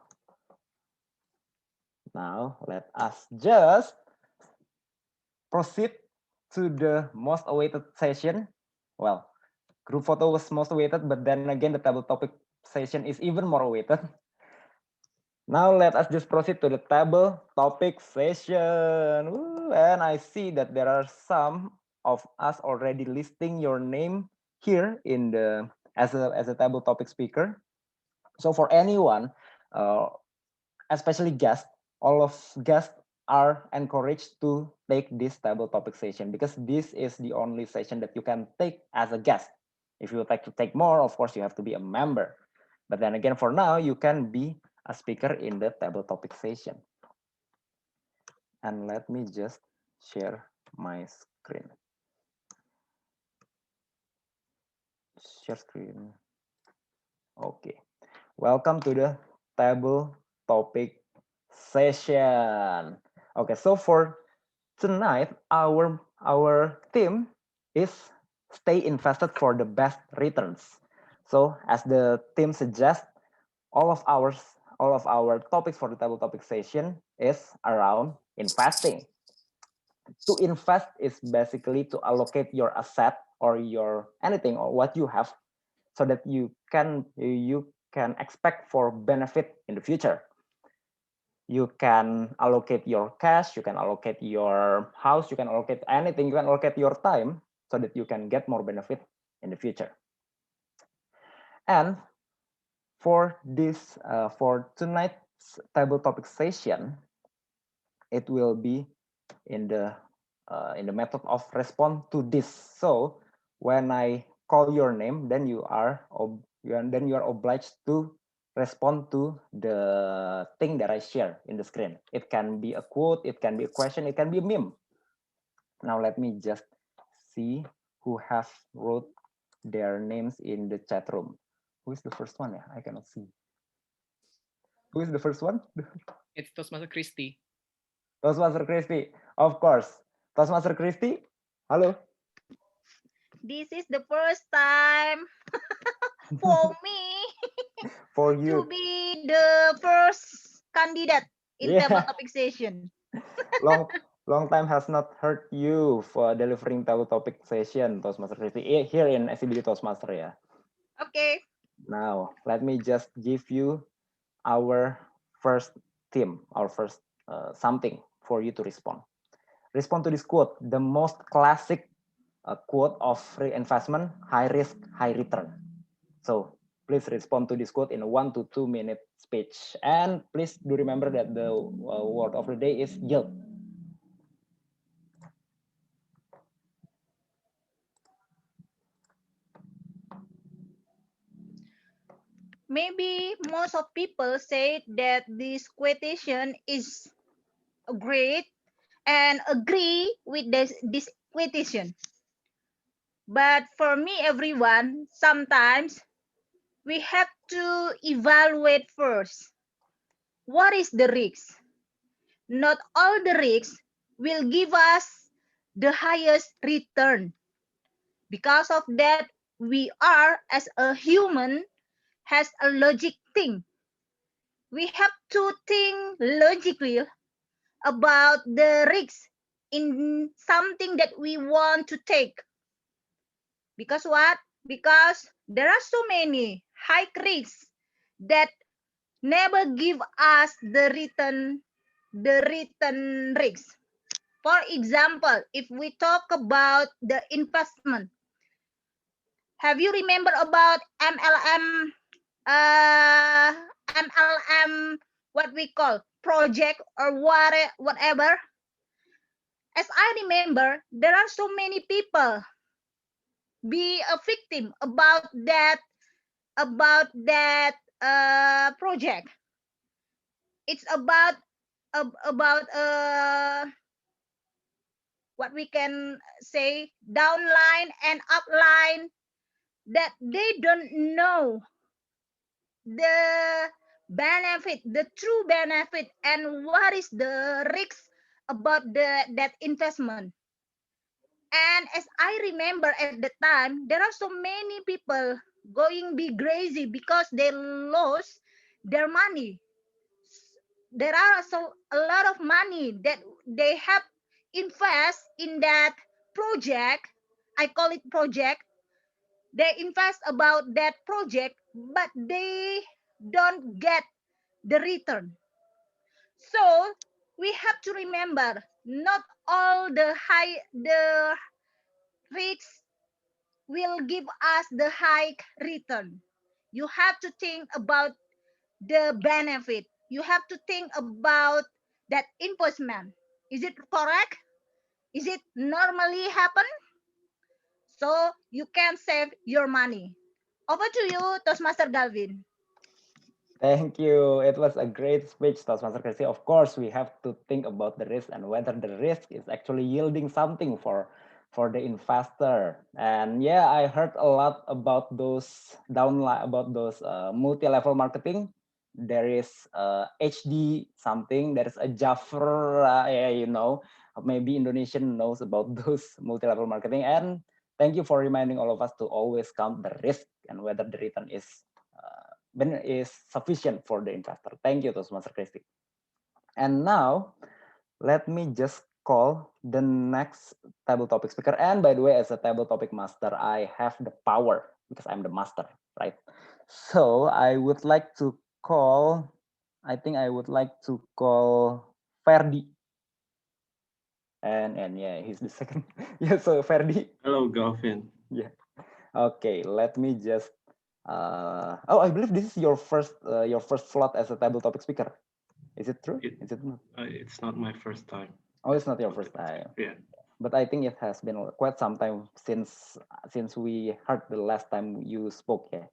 Now let us just proceed to the most awaited session. Well, group photo was most awaited, but then again, the table topic session is even more awaited. Now let us just proceed to the table topic session. Woo, and I see that there are some of us already listing your name here in the as a table topic speaker. So for anyone, especially guests, all of guests are encouraged to take this table topic session, because this is the only session that you can take as a guest. If you would like to take more, of course, you have to be a member. But then again, for now, you can be a speaker in the table topic session. And let me just share my screen. Share screen. Okay. Welcome to the table topic session. Okay, so for tonight, our theme is stay invested for the best returns. So as the theme suggests, all of our topics for the table topic session is around investing. To invest is basically to allocate your asset or your anything or what you have, so that you can expect for benefit in the future. You can allocate your cash, you can allocate your house, you can allocate anything, you can allocate your time so that you can get more benefit in the future. And for this, for tonight's table topic session, it will be in the method of respond to this. So when I call your name, then you are obliged to respond to the thing that I share in the screen. It can be a quote, it can be a question, it can be a meme. Now let me just see who have wrote their names in the chat room. Who is the first one? Yeah, I cannot see. Who is the first one? It's Toastmaster Christy. Toastmaster Christy, of course. Toastmaster Christy, hello. This is the first time for me For to you. be the first candidate in table Yeah. topic session. long time has not heard you for delivering table topic session, Toastmaster Christy, here in SCBD Toastmaster, yeah. Okay. Now, let me just give you our first theme, our first something for you to respond. Respond to this quote, the most classic quote of reinvestment, high risk, high return. So please respond to this quote in a 1 to 2 minute speech. And please do remember that the word of the day is yield. Maybe most of people say that this quotation is great and agree with this quotation. But for me, everyone, sometimes we have to evaluate first. What is the risk? Not all the risks will give us the highest return. Because of that, we are, as a human, has a logic thing. We have to think logically about the risks in something that we want to take. Because what? Because there are so many high risks that never give us the return risks. For example, if we talk about the investment, have you remember about MLM, what we call project or whatever? As I remember, there are so many people be a victim about that project. It's about what we can say downline and upline, that they don't know the benefit, the true benefit, and what is the risk about that investment. And as I remember at the time, there are so many people going be crazy because they lost their money. There are a lot of money that they have invest in that project. I call it project. They invest about that project, but they don't get the return. So we have to remember, not all the risks will give us the high return. You have to think about the benefit. You have to think about that investment. Is it correct? Is it normally happen? So you can save your money. Over to you, Toastmaster Galvin. Thank you. It was a great speech, Toastmaster Christy. Of course, we have to think about the risk and whether the risk is actually yielding something for the investor. And yeah, I heard a lot about those downline, about those multi-level marketing. There is HD something. There is a Jaffer. Yeah, you know, maybe Indonesian knows about those multi-level marketing. And thank you for reminding all of us to always count the risk and whether the return is sufficient for the investor. Thank you, Toastmaster Christy. And now, let me just call the next table topic speaker. And by the way, as a table topic master, I have the power because I'm the master, right? So I would like to call, I think I would like to call Ferdi. And yeah, he's the second. Yeah, so Ferdi. Hello, Galvin. Yeah. Okay, let me just oh, I believe this is your first slot as a table topic speaker. Is it true? Is it not? It's not my first time. Oh, it's not your first time. Yeah. But I think it has been quite some time since we heard the last time you spoke. Yeah.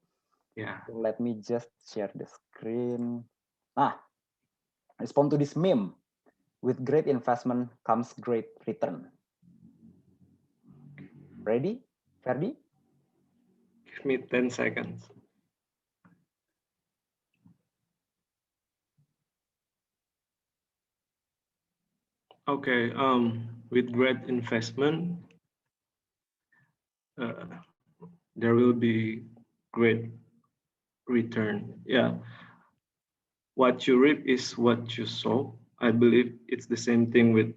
Yeah. So let me just share the screen. Respond to this meme. With great investment comes great return. Ready, Ferdi? Give me 10 seconds. Okay. With great investment, there will be great return. Yeah. What you reap is what you sow. I believe it's the same thing with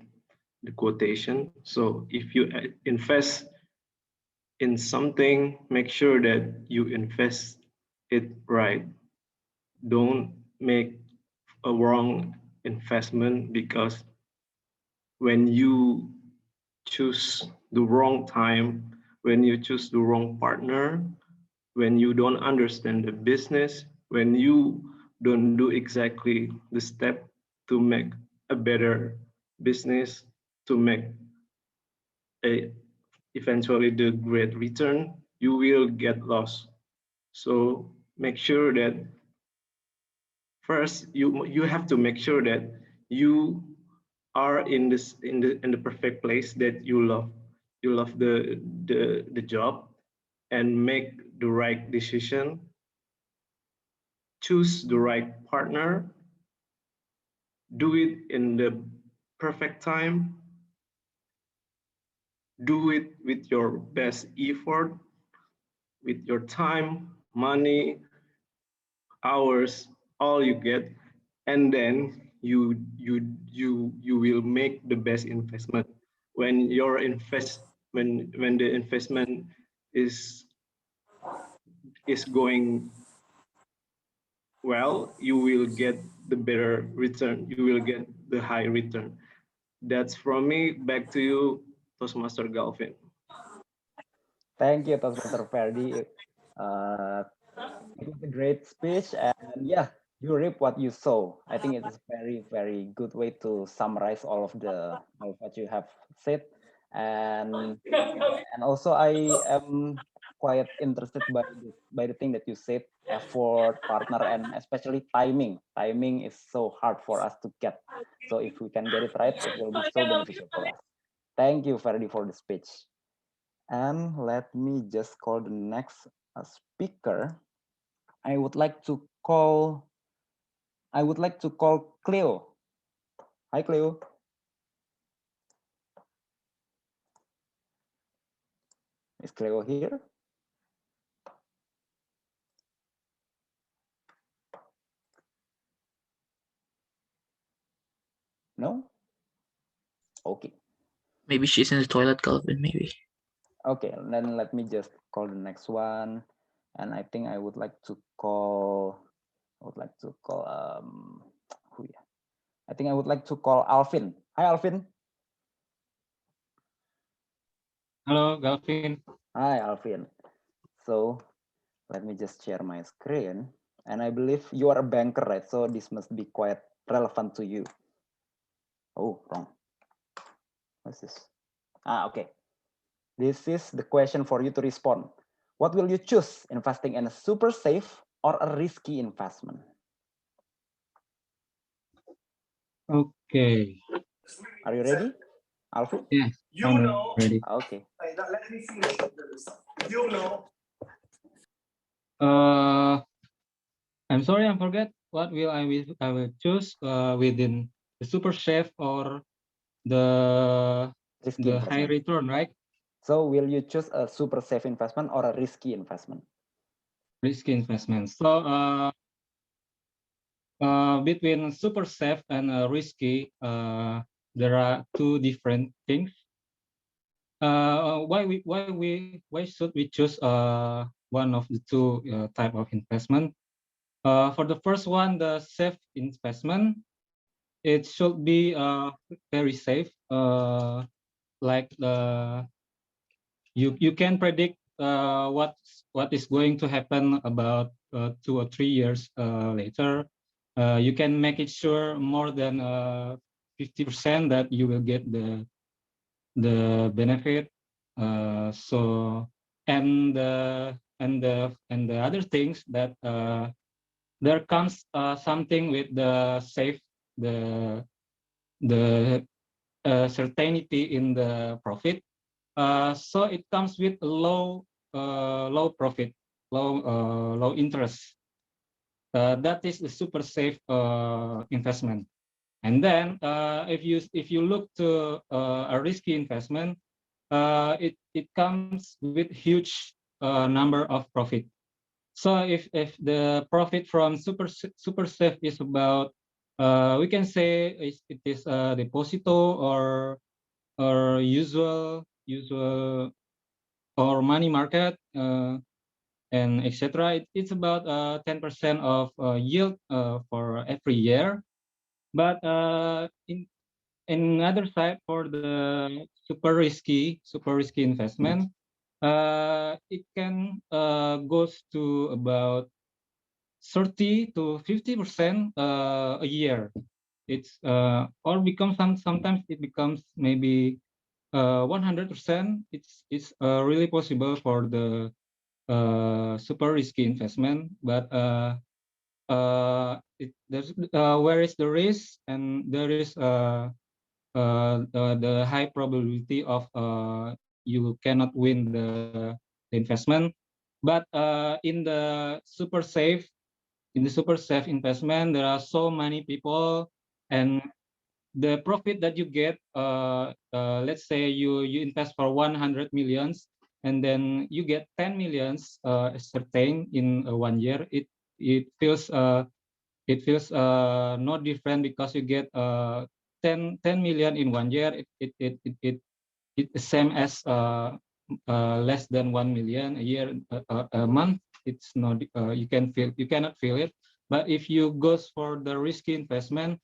the quotation. So if you invest in something, make sure that you invest it right. Don't make a wrong investment, because when you choose the wrong time, when you choose the wrong partner, when you don't understand the business, when you don't do exactly the step to make a better business, to make a eventually the great return, you will get lost. So make sure that first you have to make sure that you are in the perfect place, that you love the job, and make the right decision, choose the right partner, do it in the perfect time, do it with your best effort, with your time, money, hours, all you get, and then you will make the best investment. When your when the investment is going well, you will get the better return. You will get the high return. That's from me. Back to you, Toastmaster Galvin. Thank you, Toastmaster Ferdi. It was a great speech, and yeah, you reap what you sow. I think it is a very, very good way to summarize all of what you have said, and also I am quite interested by the thing that you said, effort, partner, and especially timing. Timing is so hard for us to get. So if we can get it right, it will be so beneficial for us. Thank you, Ferdi, for the speech. And let me just call the next speaker. I would like to call Cleo. Hi, Cleo. Is Cleo here? No? Okay. Maybe she's in the toilet, Calvin, maybe. Okay, then let me just call the next one. And I think I would like to call who ya? I think I would like to call Alvin. Hi, Alvin. Hello, Galvin. Hi, Alvin. So let me just share my screen. And I believe you are a banker, right? So this must be quite relevant to you. Oh, wrong. What's this? Okay. This is the question for you to respond. What will you choose, investing in a super safe or a risky investment? Okay. Are you ready, Alfred? Yeah, I'm ready. Okay. Let me see the result. I'm sorry, I forget. What will I will choose within the super safe or the high return, right? So will you choose a super safe investment or a risky investment? Risky investment. So between super safe and risky, there are two different things. Why should we choose one of the two type of investment? For the first one, the safe investment, it should be very safe. Like you can predict what is going to happen about 2 or 3 years later. You can make it sure more than 50% that you will get the benefit. So and the other things that there comes something with the safe, the certainty in the profit. So it comes with low profit, low interest. That is the super safe investment. And then if you look to a risky investment, it comes with huge number of profit. So if the profit from super safe is about, we can say it is a deposito or usual or money market and etc. It's about 10% of yield for every year. But in other side, for the super risky investment, it can goes to about 30 to 50% a year. It's or becomes sometimes it becomes maybe 100%. It's really possible for the super risky investment, but there's where is the risk, and there is the high probability of you cannot win the investment. But in the super safe investment, there are so many people, and the profit that you get, let's say you invest for 100 millions, and then you get 10 millions certain in 1 year. It feels not different, because you get 10 million in 1 year. It's the same as less than 1 million a year, a month. It's not you cannot feel it. But if you goes for the risky investment,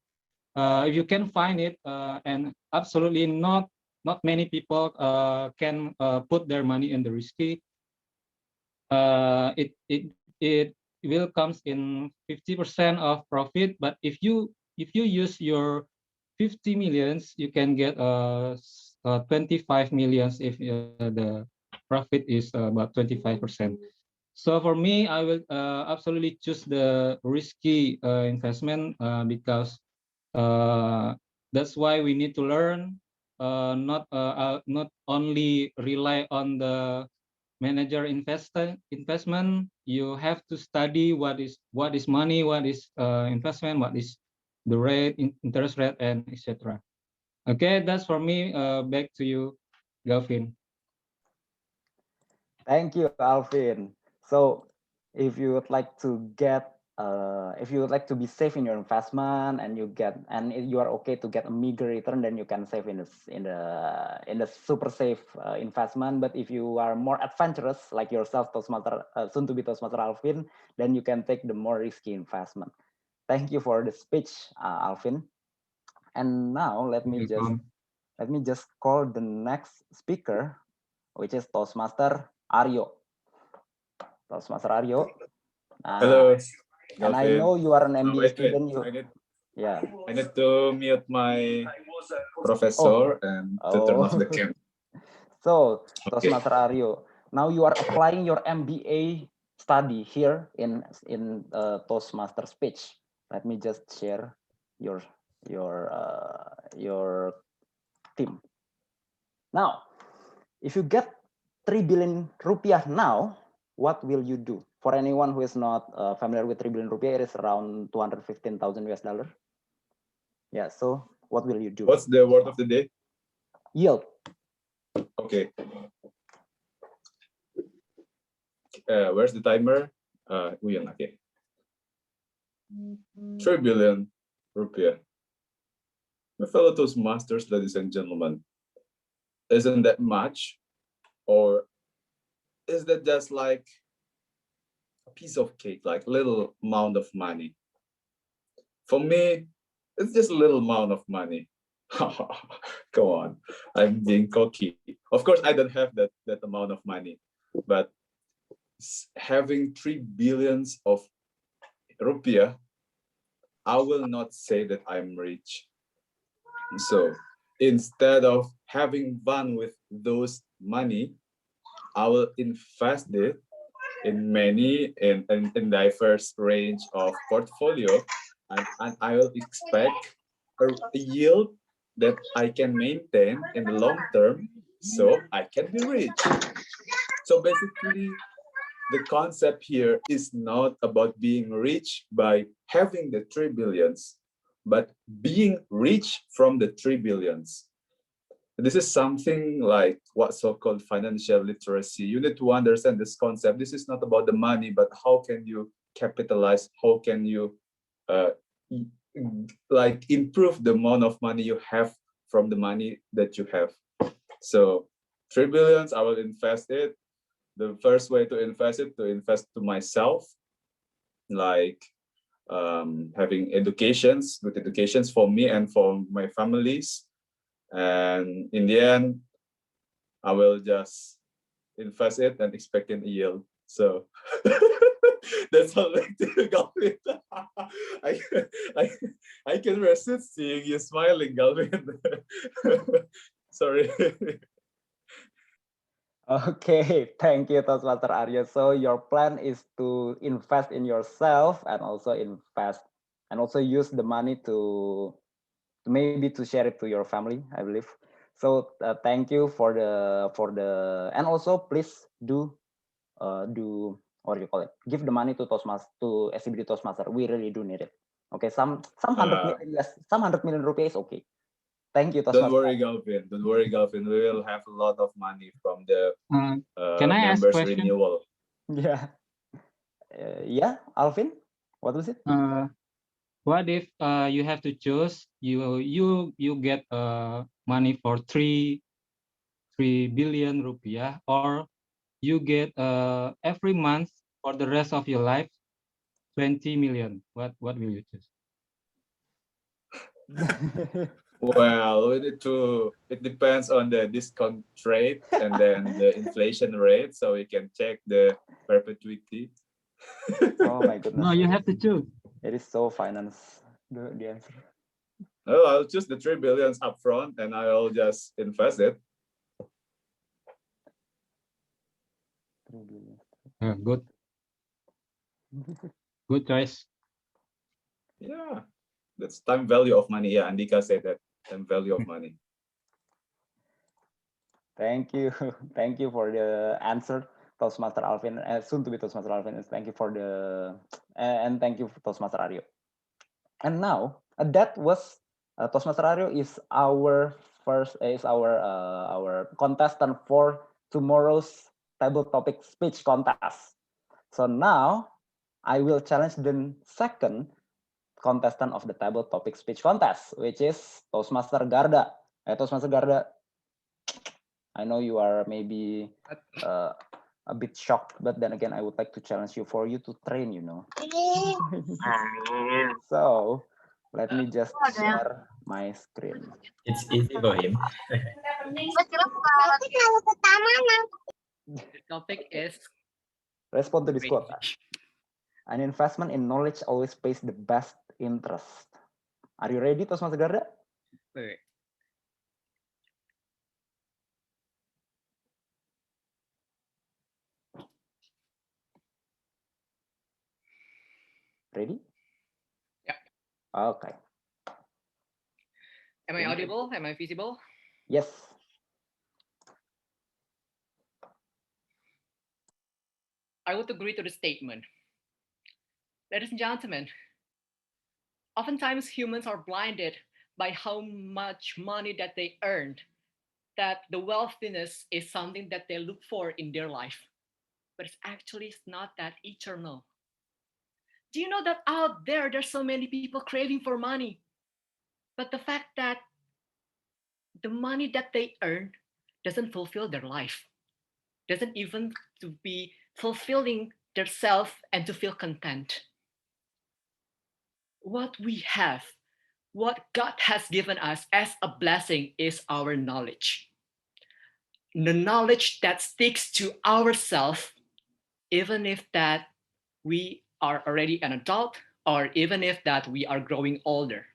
if you can find it, and absolutely not many people can put their money in the risky, it will comes in 50% of profit. But if you use your 50 millions, you can get 25 millions if the profit is about 25%. So for me, I will absolutely choose the risky investment, because that's why we need to learn, not only rely on the manager investment. You have to study what is money, what is investment, what is the rate, interest rate, and etc. Okay, that's for me. Back to you, Galvin. Thank you, Alvin. So if you would like to get if you would like to be safe in your investment, and you are okay to get a meager return, then you can save in the super safe investment. But if you are more adventurous, like yourself, Toastmaster, soon to be Toastmaster Alvin, then you can take the more risky investment. Thank you for the speech, Alvin. And now let me just call the next speaker, which is Toastmaster Aryo. Toastmaster Aryo. Hello. And I know you are an MBA student. I need to mute my professor and to turn off the camera. So, Toastmaster Aryo, now you are applying your MBA study here in Toastmaster speech. Let me just share your team. Now, if you get 3 billion rupiah now, what will you do? For anyone who is not familiar with 3 billion rupiah, it is around 215,000 US dollar. Yeah, so what will you do? What's the word of the day? Yield. Okay. Where's the timer? Okay. 3 billion rupiah. My fellow Toastmasters, ladies and gentlemen, isn't that much? Or is that just like a piece of cake, like little amount of money? For me, it's just a little amount of money. Come on, I'm being cocky. Of course, I don't have that amount of money, but having 3 billions of rupiah, I will not say that I'm rich. So instead of having fun with those money, I will invest it in many and diverse range of portfolio, and I will expect a yield that I can maintain in the long term, so I can be rich. So basically, the concept here is not about being rich by having the 3 billions, but being rich from the 3 billions. This is something like what so-called financial literacy. You need to understand this concept. This is not about the money, but how can you capitalize? How can you like improve the amount of money you have from the money that you have? So 3 billions, I will invest it. The first way to invest it, to invest to myself, like having educations, good educations for me and for my families. And in the end, I will just invest it and expect an yield. So that's all I do, Galvin. I can resist seeing you smiling, Galvin. Sorry. Okay, thank you, Toastmaster Arya. So your plan is to invest in yourself and also use the money to maybe to share it to your family, I believe. So thank you for the and also please do what do you call it? Give the money to Toastmaster, to SCBD Toastmaster. We really do need it. Okay, some 100 million, yes, some 100 million rupees is okay. Thank you, Toastmaster. Don't worry, Galvin. Don't worry, Galvin. We will have a lot of money from the Can I ask members question? renewal. Yeah. Yeah, Alvin, what was it? What if you have to choose? You get money for 3 billion rupiah, or you get every month for the rest of your life 20 million. What will you choose? Well, it depends on the discount rate and then the inflation rate, so we can check the perpetuity. Oh my goodness. No, you have to choose. It is so finance, the answer. Oh, I'll choose the 3 billions upfront and I'll just invest it. Good. Good choice. Yeah, that's time value of money. Yeah, Andika said that, time value of money. Thank you. Thank you for the answer, Toastmaster Alvin, soon to be Toastmaster Alvin. Thank you for the, and thank you, Toastmaster Aryo. And now, that was, Toastmaster Aryo is our our contestant for tomorrow's table topic speech contest. So now, I will challenge the second contestant of the table topic speech contest, which is Toastmaster Garda. Toastmaster Garda, I know you are maybe a bit shocked, but then again, I would like to challenge you for you to train, you know. So let me just share my screen. It's easy for him. The topic is respond to this quote. An investment in knowledge always pays the best interest. Are you ready, Toastmaster Garda? Wait. Ready? Yeah. Okay. Am I audible? Am I visible? Yes. I would agree to the statement. Ladies and gentlemen, oftentimes humans are blinded by how much money that they earned, that the wealthiness is something that they look for in their life, but it's actually not that eternal. Do you know that out there's so many people craving for money, but the fact that the money that they earn doesn't fulfill their life, doesn't even to be fulfilling their self and to feel content. What we have, what God has given us as a blessing is our knowledge. The knowledge that sticks to ourselves, even if that we are already an adult or even if that we are growing older.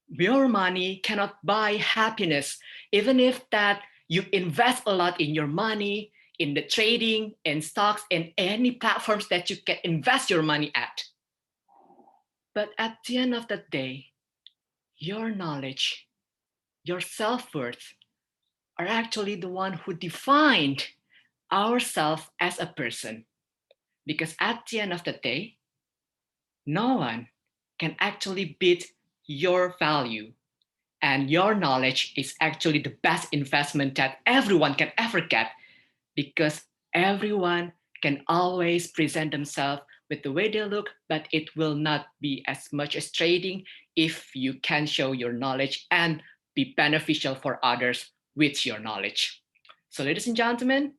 Your money cannot buy happiness, even if that you invest a lot in your money, in the trading, in stocks, in any platforms that you can invest your money at. But at the end of the day, your knowledge, your self-worth are actually the one who defined ourselves as a person. Because at the end of the day, no one can actually beat your value. And your knowledge is actually the best investment that everyone can ever get, because everyone can always present themselves with the way they look, but it will not be as much as trading if you can show your knowledge and be beneficial for others with your knowledge. So ladies and gentlemen,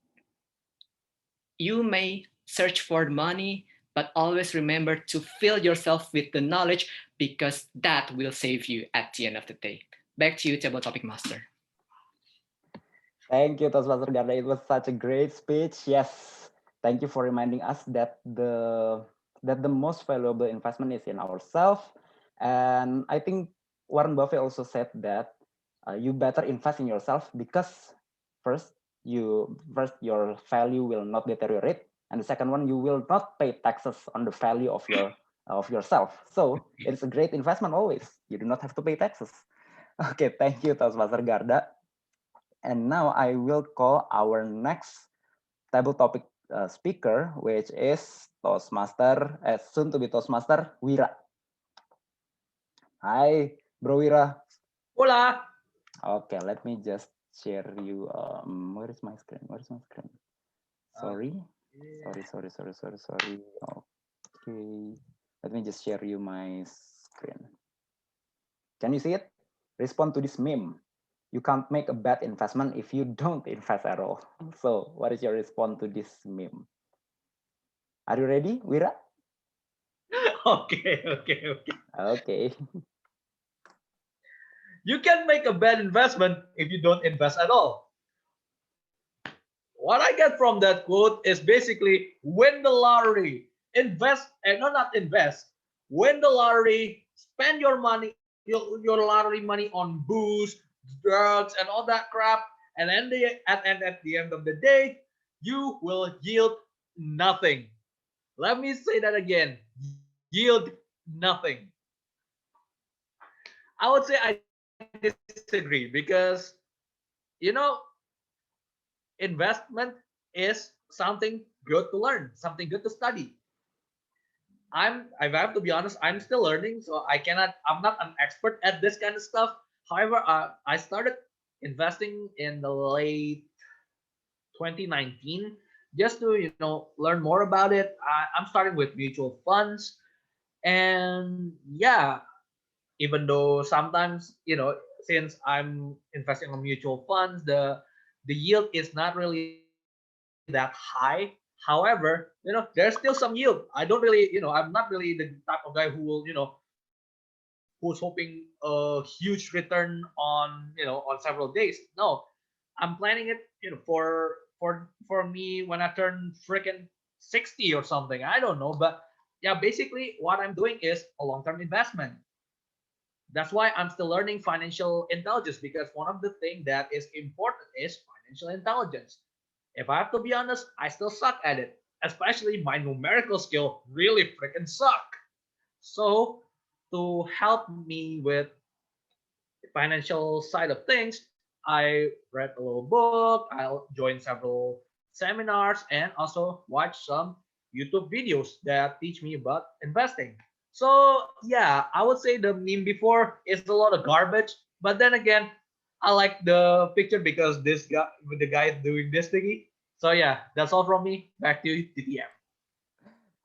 you may search for money, but always remember to fill yourself with the knowledge, because that will save you at the end of the day. Back to you, Table Topic Master. Thank you, Toastmaster Garda. It was such a great speech. Yes, thank you for reminding us that the most valuable investment is in ourselves. And I think Warren Buffett also said that you better invest in yourself, because first your value will not deteriorate, and the second one, you will not pay taxes on the value of yourself. So it's a great investment always. You do not have to pay taxes. Okay, thank you, Toastmaster Garda. And now I will call our next table topic speaker, which is Toastmaster, soon to be Toastmaster Wira. Hi, Bro Wira. Hola. Okay, let me just share you. Where is my screen? Where is my screen? Sorry. Okay, let me just share you my screen. Can you see it? Respond to this meme. You can't make a bad investment if you don't invest at all. So what is your response to this meme? Are you ready, Wira? Okay. Okay. You can make a bad investment if you don't invest at all. What I get from that quote is basically win the lottery, invest, and not invest. Win the lottery, spend your money, your lottery money on booze, drugs, and all that crap, and then at the end of the day, you will yield nothing. Let me say that again. Yield nothing. I would say I disagree, because investment is something good to learn, something good to study. I have to be honest, I'm still learning, so I'm not an expert at this kind of stuff. However, I started investing in the late 2019 just to learn more about it. I'm starting with mutual funds, and yeah, even though sometimes since I'm investing on mutual funds, the yield is not really that high. However, there's still some yield. I'm not really the type of guy who will who's hoping a huge return on on several days. No, I'm planning it for me when I turn freaking 60 or something. I don't know, but yeah, basically what I'm doing is a long-term investment. That's why I'm still learning financial intelligence, because one of the things that is important is financial intelligence. If I have to be honest, I still suck at it. Especially my numerical skill really freaking suck. So to help me with the financial side of things, I read a little book, I'll join several seminars, and also watch some YouTube videos that teach me about investing. So yeah, I would say the meme before is a lot of garbage, but then again, I like the picture because this guy with the guy doing this thingy. So yeah, that's all from me. Back to you, TTM.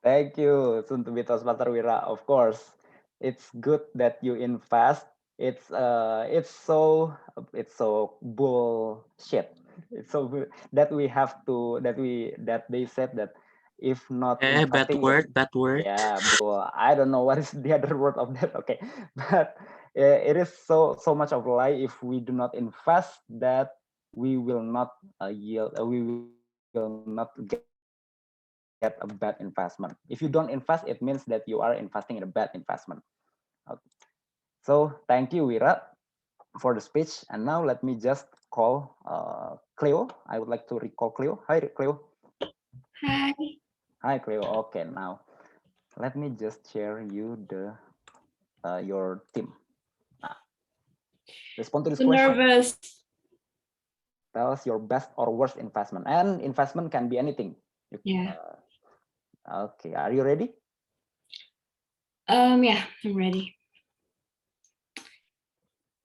Thank you, soon to be Toastmaster Wira. Of course, it's good that you invest. It's so bullshit. It's so that we have to that they said that if not Bad investing, word, bad word. yeah, bull. I don't know what is the other word of that. Okay, but it is so much of a lie. If we do not invest, that we will not yield. We will not get a bad investment. If you don't invest, it means that you are investing in a bad investment. Okay. So thank you, Wira, for the speech. And now let me just call Cleo. I would like to recall Cleo. Hi, Cleo. Hi. Hi, Cleo. Okay, now let me just share you the your team. Respond to this question. Nervous. Tell us your best or worst investment, and investment can be anything. Yeah. Okay, are you ready? Yeah, I'm ready.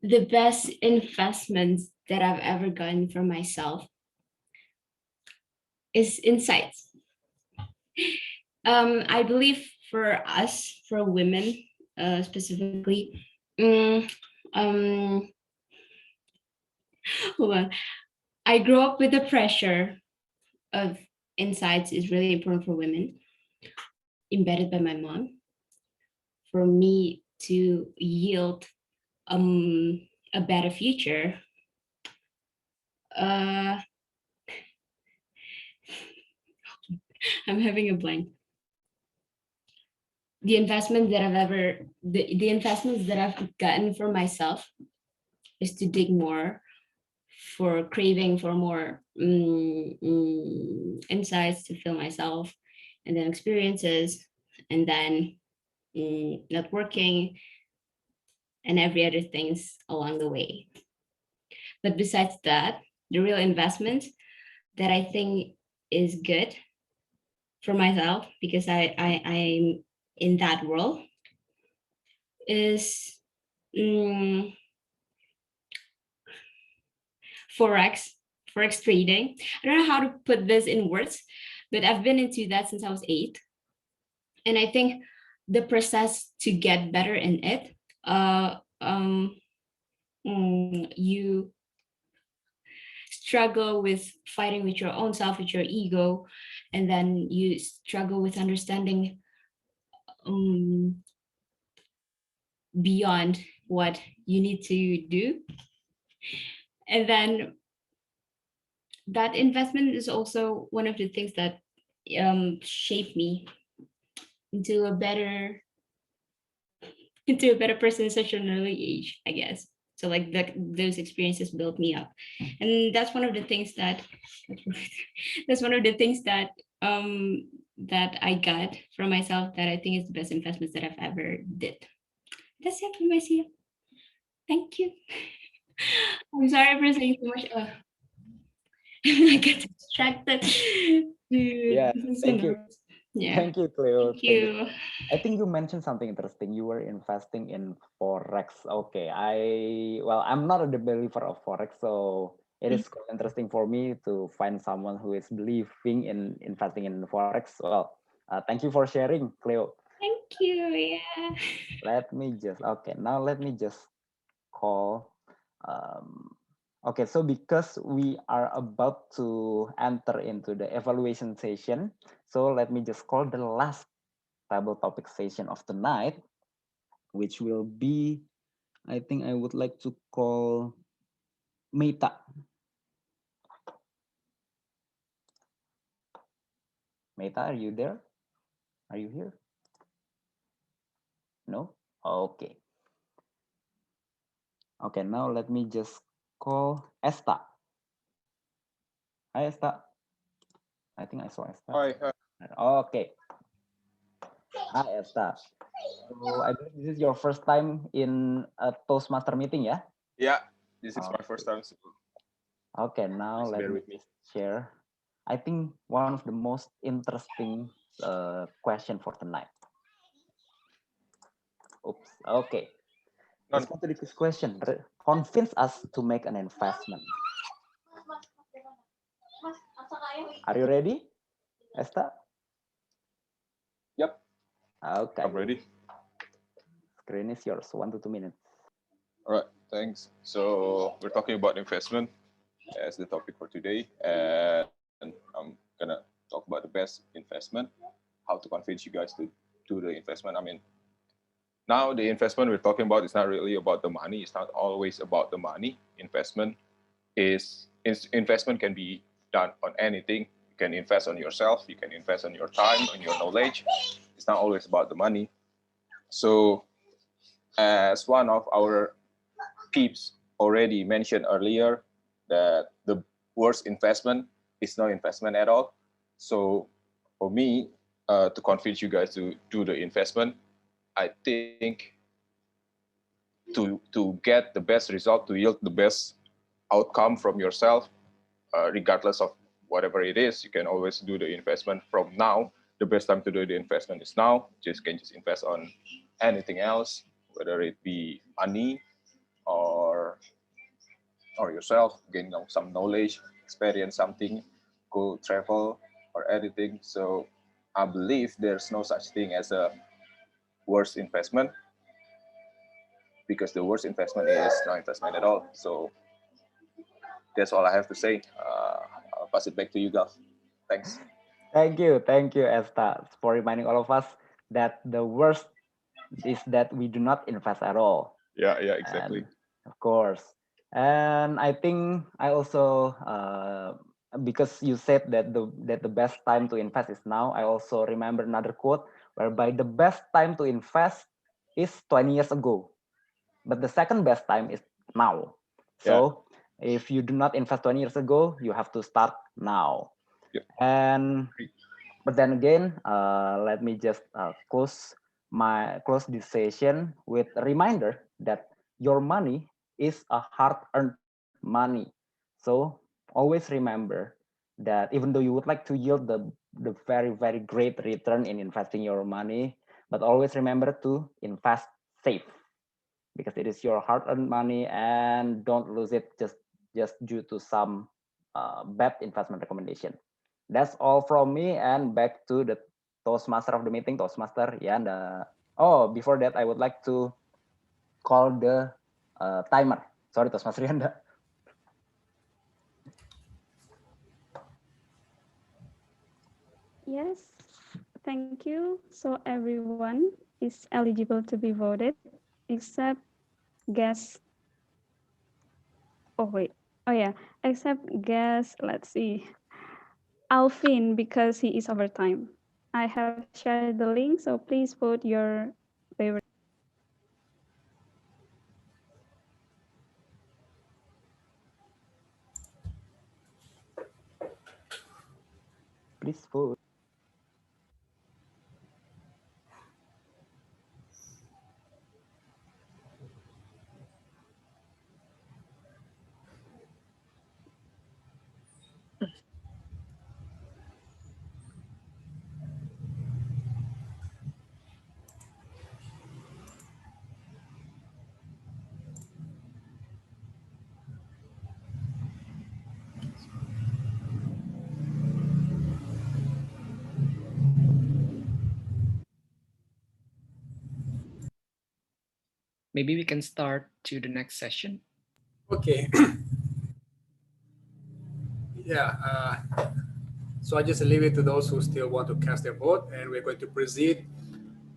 The best investments that I've ever gotten for myself is insights. I believe for us, for women specifically, hold on. I grew up with the pressure of insights is really important for women, embedded by my mom, for me to yield a better future. I'm having a blank. The investments that I've gotten for myself is to dig more, for craving for more insights to fill myself, and then experiences, and then networking, and every other things along the way. But besides that, the real investment that I think is good for myself, because I'm in that world, is Forex trading. I don't know how to put this in words, but I've been into that since I was 8. And I think the process to get better in it, you struggle with fighting with your own self, with your ego, and then you struggle with understanding beyond what you need to do. And then that investment is also one of the things that shaped me into a better person at such an early age, I guess. So like those experiences built me up, and that's one of the things that that I got from myself, that I think is the best investments that I've ever did. That's it from my side. Thank you. I'm sorry for saying so much. I get distracted. Yeah, thank you. Yeah. Thank you, Cleo. Thank you. I think you mentioned something interesting. You were investing in Forex. Okay, I'm not a believer of Forex, so it is quite interesting for me to find someone who is believing in investing in Forex. Well, thank you for sharing, Cleo. Thank you. Yeah. Let me just call. Okay, so because we are about to enter into the evaluation session, so let me just call the last table topic session of the night, which will be, I think I would like to call Meta. Meta, are you there? Are you here? No? Okay. Okay, now let me just call Esta. Hi, Esta. I think I saw Esta. Hi. Okay. Hi, Esta. So I believe this is your first time in a Toastmaster meeting, yeah? Yeah, this is my first time. Okay, now let me share. I think one of the most interesting question for tonight. Oops. Okay. Let's go to this question. Convince us to make an investment. Are you ready, Esta? Yep. Okay. I'm ready. Screen is yours. 1 to 2 minutes. All right. Thanks. So we're talking about investment as the topic for today, and I'm gonna talk about the best investment, how to convince you guys to do the investment. I mean, now the investment we're talking about is not really about the money. It's not always about the money. Investment can be done on anything. You can invest on yourself. You can invest on your time, on your knowledge. It's not always about the money. So, as one of our peeps already mentioned earlier, that the worst investment is no investment at all. So, for me, to convince you guys to do the investment, I think to get the best result, to yield the best outcome from yourself, regardless of whatever it is, you can always do the investment from now. The best time to do the investment is now. Can just invest on anything else, whether it be money or yourself, gain some knowledge, experience something, go travel or anything. So I believe there's no such thing as a worst investment, because the worst investment is no investment at all. So that's all I have to say. I'll pass it back to you, Gav. Thanks. Thank you, Esta, for reminding all of us that the worst is that we do not invest at all. Yeah, exactly. And of course. And I think I also, because you said that the best time to invest is now, I also remember another quote whereby the best time to invest is 20 years ago, but the second best time is now. So if you do not invest 20 years ago, you have to start now. And but then again, let me just close this session with a reminder that your money is a hard-earned money. So always remember that even though you would like to yield the very, very great return in investing your money, but always remember to invest safe, because it is your hard-earned money, and don't lose it just due to some bad investment recommendation. That's all from me, and back to the Toastmaster of the meeting, Toastmaster Yanda. Oh, before that, I would like to call the timer. Sorry, Toastmaster Yanda. Yes, thank you. So everyone is eligible to be voted except guest. Oh wait. Oh yeah, except guest. Let's see. Alvin, because he is overtime. I have shared the link, so please vote your favorite. Please vote. Maybe we can start to the next session. Okay. Yeah. So I just leave it to those who still want to cast their vote, and we're going to proceed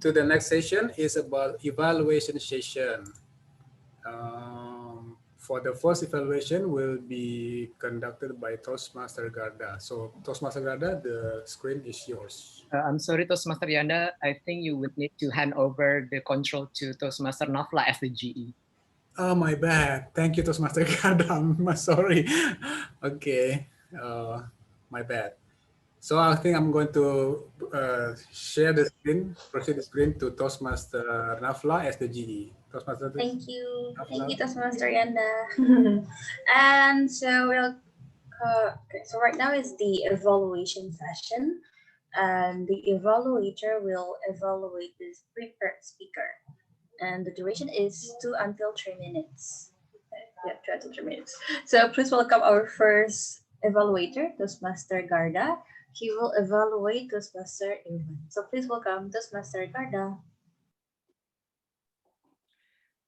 to the next session. Is about evaluation session. For the first evaluation will be conducted by Toastmaster Garda. So Toastmaster Garda, the screen is yours. I'm sorry, Toastmaster Yanda. I think you would need to hand over the control to Toastmaster Nafla as the GE. Oh, my bad. Thank you, Toastmaster Garda. I'm sorry. Okay. My bad. So I think I'm going to share the screen, proceed the screen to Toastmaster Nafla as the GE. Toastmaster. Thank you. Nafla. Thank you, Toastmaster Yanda. And so okay, so right now is the evaluation session, and the evaluator will evaluate this prepared speaker, and the duration is 2 until 3 minutes. Yeah, 2 until 3 minutes. So please welcome our first evaluator, Toastmaster Garda. He will evaluate Toastmaster Irfan. So please welcome Toastmaster Garda.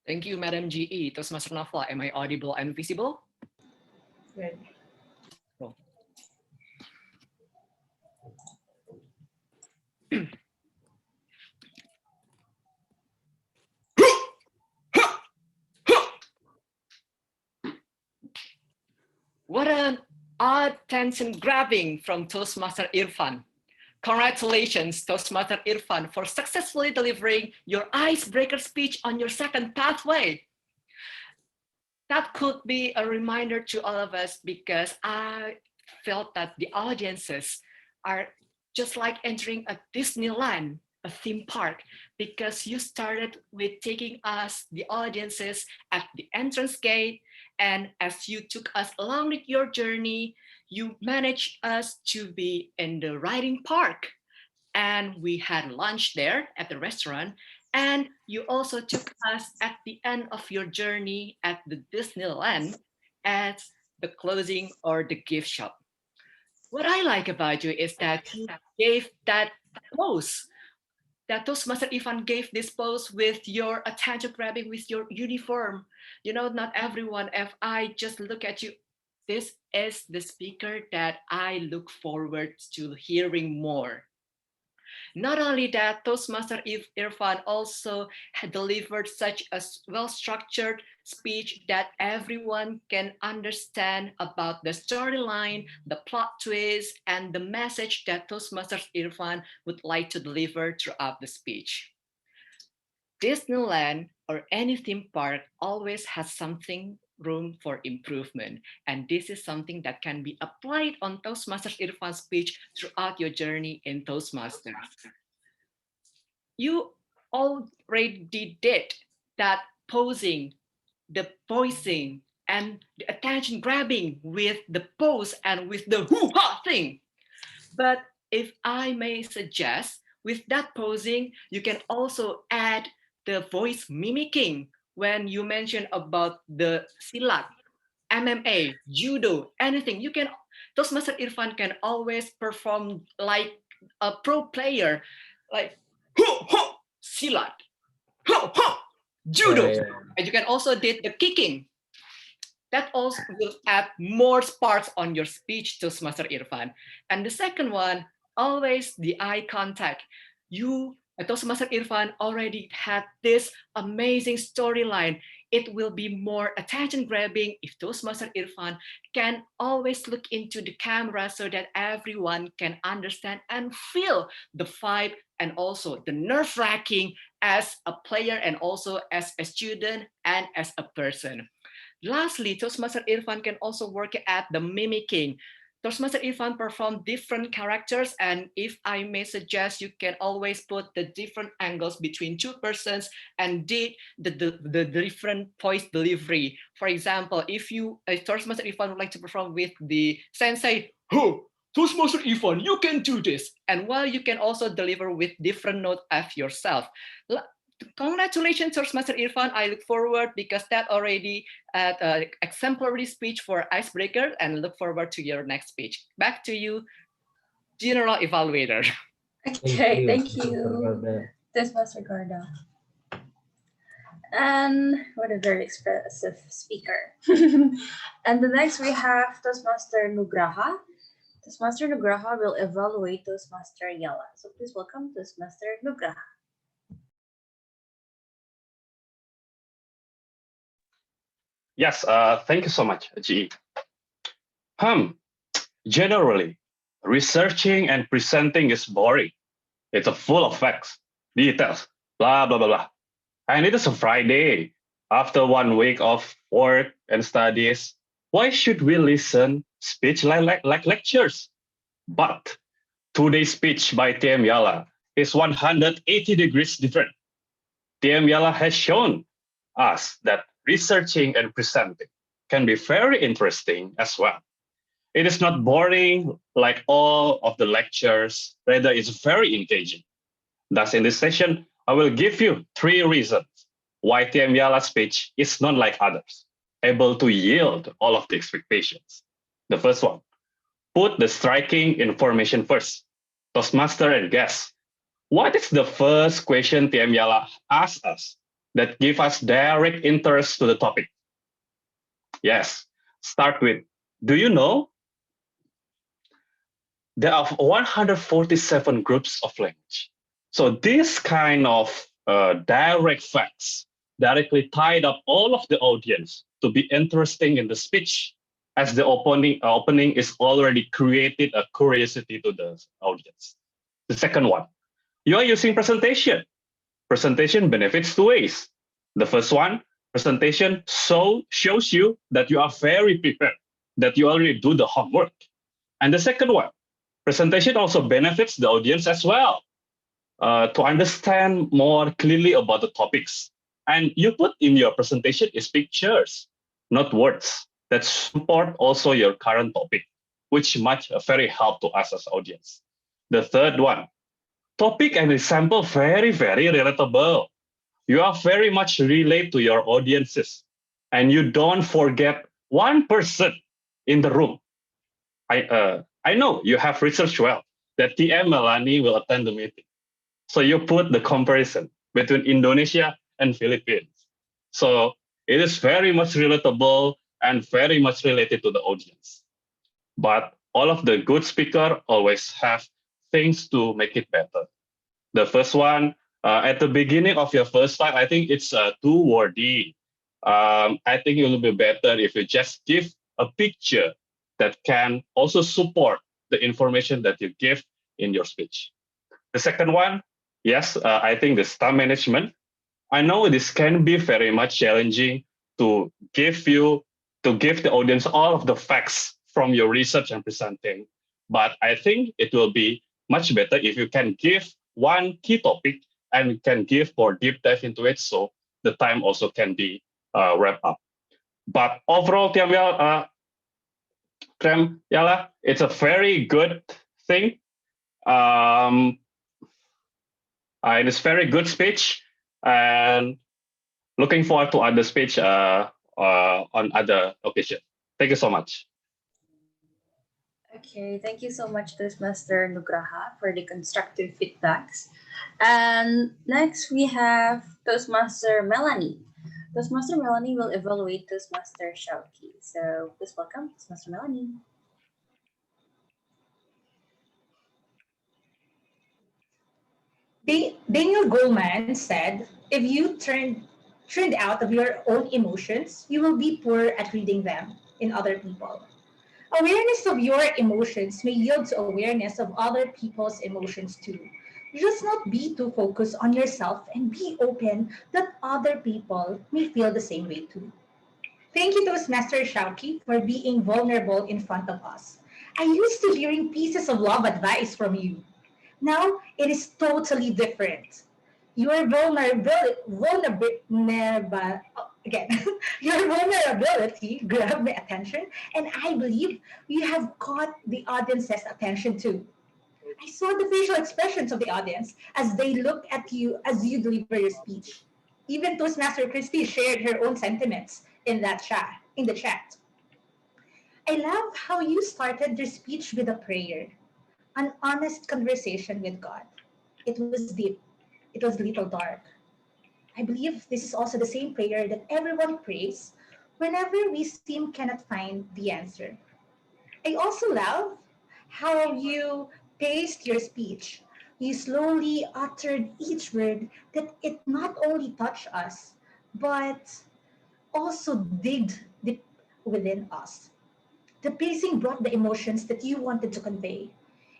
Thank you, Madam GE. Toastmaster Nafla, am I audible and visible? Good. Cool. What an attention grabbing from Toastmaster Irfan. Congratulations, Toastmaster Irfan, for successfully delivering your icebreaker speech on your second pathway. That could be a reminder to all of us, because I felt that the audiences are just like entering a Disneyland, a theme park, because you started with taking us, the audiences, at the entrance gate. And as you took us along with your journey, you managed us to be in the riding park. And we had lunch there at the restaurant. And you also took us at the end of your journey at the Disneyland as the closing or the gift shop. What I like about you is that you gave that pose, that Toastmaster Irfan gave this pose with your attention grabbing with your uniform. You know, not everyone, if I just look at you, this is the speaker that I look forward to hearing more. Not only that, Toastmaster Irfan also had delivered such a well-structured speech that everyone can understand about the storyline, the plot twist, and the message that Toastmaster Irfan would like to deliver throughout the speech. Disneyland or any theme park always has something room for improvement. And this is something that can be applied on Toastmasters Irfan's speech throughout your journey in Toastmasters. You already did that posing, the voicing, and the attention grabbing with the pose and with the hoo-ha thing. But if I may suggest, with that posing, you can also add the voice mimicking when you mention about the silat, MMA, judo, anything. You can, Toastmaster Irfan can always perform like a pro player, like silat, judo. And you can also did the kicking. That also will add more sparks on your speech, Toastmaster Irfan. And the second one, always the eye contact. You, Toastmaster Irfan, already had this amazing storyline. It will be more attention grabbing if Toastmaster Irfan can always look into the camera so that everyone can understand and feel the vibe and also the nerve wracking as a player and also as a student and as a person. Lastly, Toastmaster Irfan can also work at the mimicking. Toastmaster Irfan performed different characters, and if I may suggest, you can always put the different angles between two persons and did the different voice delivery. For example, if you, Toastmaster Irfan would like to perform with the sensei, "Huh, Toastmaster Irfan, you can do this," and while you can also deliver with different note of yourself. Congratulations, Toastmaster Irfan. I look forward because that already exemplary speech for icebreaker and look forward to your next speech. Back to you, General Evaluator. Okay, thank you, Toastmaster Garda. And what a very expressive speaker. And the next we have Toastmaster Nugraha. Toastmaster Nugraha will evaluate Toastmaster Yala. So please welcome Toastmaster Nugraha. Yes, thank you so much, GE. Generally, researching and presenting is boring. It's full of facts, details, blah, blah, blah, blah. And it is a Friday. After 1 week of work and studies, why should we listen speech like lectures? But today's speech by TM Yala is 180 degrees different. TM Yala has shown us that researching and presenting can be very interesting as well. It is not boring like all of the lectures, rather it's very engaging. Thus in this session, I will give you 3 reasons why TM Yala's speech is not like others, able to yield all of the expectations. The first one, put the striking information first. Toastmaster and guests, what is the first question TM Yala asks us that give us direct interest to the topic? Yes, start with, do you know? There are 147 groups of language. So this kind of direct facts directly tied up all of the audience to be interesting in the speech, as the opening is already created a curiosity to the audience. The second one, you are using presentation. Presentation benefits 2 ways. The first one, presentation shows you that you are very prepared, that you already do the homework. And the second one, presentation also benefits the audience as well to understand more clearly about the topics. And you put in your presentation is pictures, not words, that support also your current topic, which much very help to us as audience. The third one, topic and example very, very relatable. you are very much relate to your audiences, and you don't forget one person in the room. I know you have researched well that TM Melanie will attend the meeting. So you put the comparison between Indonesia and Philippines. So it is very much relatable and very much related to the audience. But all of the good speaker always have things to make it better. The first one, at the beginning of your first slide, I think it's too wordy. I think it will be better if you just give a picture that can also support the information that you give in your speech. The second one, yes, I think the time management. I know this can be very much challenging to give the audience all of the facts from your research and presenting. But I think it will be much better if you can give one key topic and can give more deep dive into it, so the time also can be wrapped up. But overall, Yala, it's a very good thing. And it's very good speech, and looking forward to other speech on other occasions. Thank you so much. Okay, thank you so much, Toastmaster Nugraha, for the constructive feedbacks. And next we have Toastmaster Melanie. Toastmaster Melanie will evaluate Toastmaster Syauqi. So please welcome Toastmaster Melanie. Daniel Goleman said, if you turned out of your own emotions, you will be poor at reading them in other people. Awareness of your emotions may yield to awareness of other people's emotions too. Just not be too focused on yourself and be open that other people may feel the same way too. Thank you, Toastmaster Syauqi, for being vulnerable in front of us. I used to hearing pieces of love advice from you. Now it is totally different. Your your vulnerability grabbed my attention, and I believe you have caught the audience's attention too. I saw the facial expressions of the audience as they look at you as you deliver your speech. Even Toastmaster Christie shared her own sentiments in the chat. I love how you started your speech with a prayer, an honest conversation with God. It was deep. It was a little dark. I believe this is also the same prayer that everyone prays whenever we seem cannot find the answer. I also love how you paced your speech. You slowly uttered each word that it not only touched us, but also digged deep within us. The pacing brought the emotions that you wanted to convey.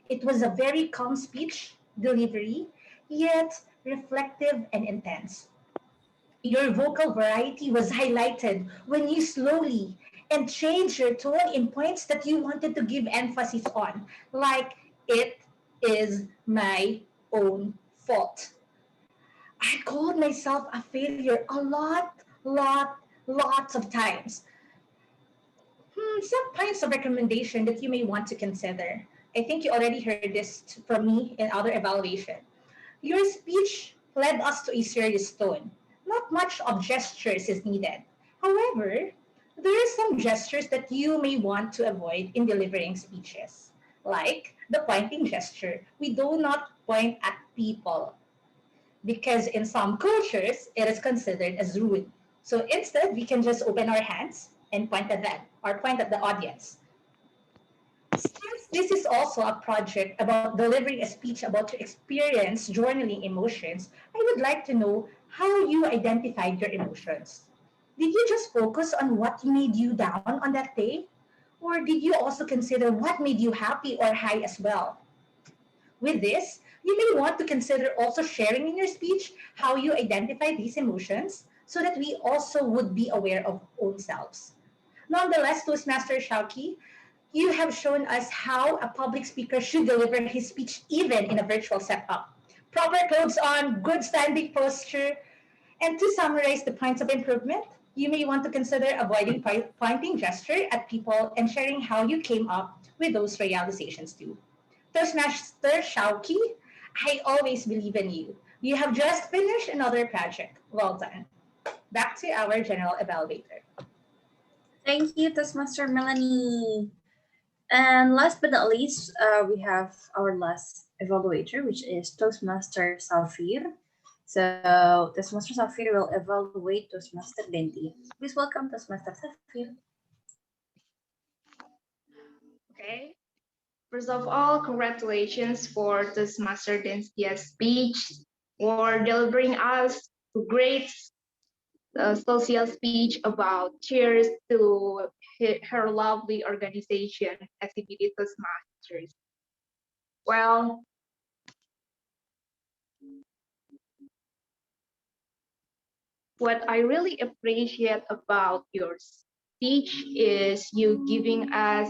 It was a very calm speech delivery, yet reflective and intense. Your vocal variety was highlighted when you slowly and changed your tone in points that you wanted to give emphasis on, like it is my own fault. I called myself a failure a lots of times. Some points of recommendation that you may want to consider. I think you already heard this from me in other evaluation. Your speech led us to a serious tone. Not much of gestures is needed. However, there are some gestures that you may want to avoid in delivering speeches, like the pointing gesture. We do not point at people because in some cultures, it is considered as rude. So instead, we can just open our hands and point at them or point at the audience. Since this is also a project about delivering a speech about your experience journaling emotions, I would like to know how you identified your emotions. Did you just focus on what made you down on that day? Or did you also consider what made you happy or high as well? With this, you may want to consider also sharing in your speech how you identify these emotions so that we also would be aware of own selves. Nonetheless, Toastmaster Syauqi, you have shown us how a public speaker should deliver his speech even in a virtual setup. Proper clothes on, good standing posture. And to summarize the points of improvement, you may want to consider avoiding pointing gesture at people and sharing how you came up with those realizations too. Toastmaster Syauqi, I always believe in you. You have just finished another project. Well done. Back to our general evaluator. Thank you, Toastmaster Melanie. And last but not least, we have our last evaluator, which is Toastmaster Safir. So Toastmaster Safir will evaluate Toastmaster Dentia. Please welcome Toastmaster Safir. Okay. First of all, congratulations for Toastmaster Dentia's speech for delivering us a great social speech about cheers to her lovely organization, SCBD Toastmasters. Well, what I really appreciate about your speech is you giving us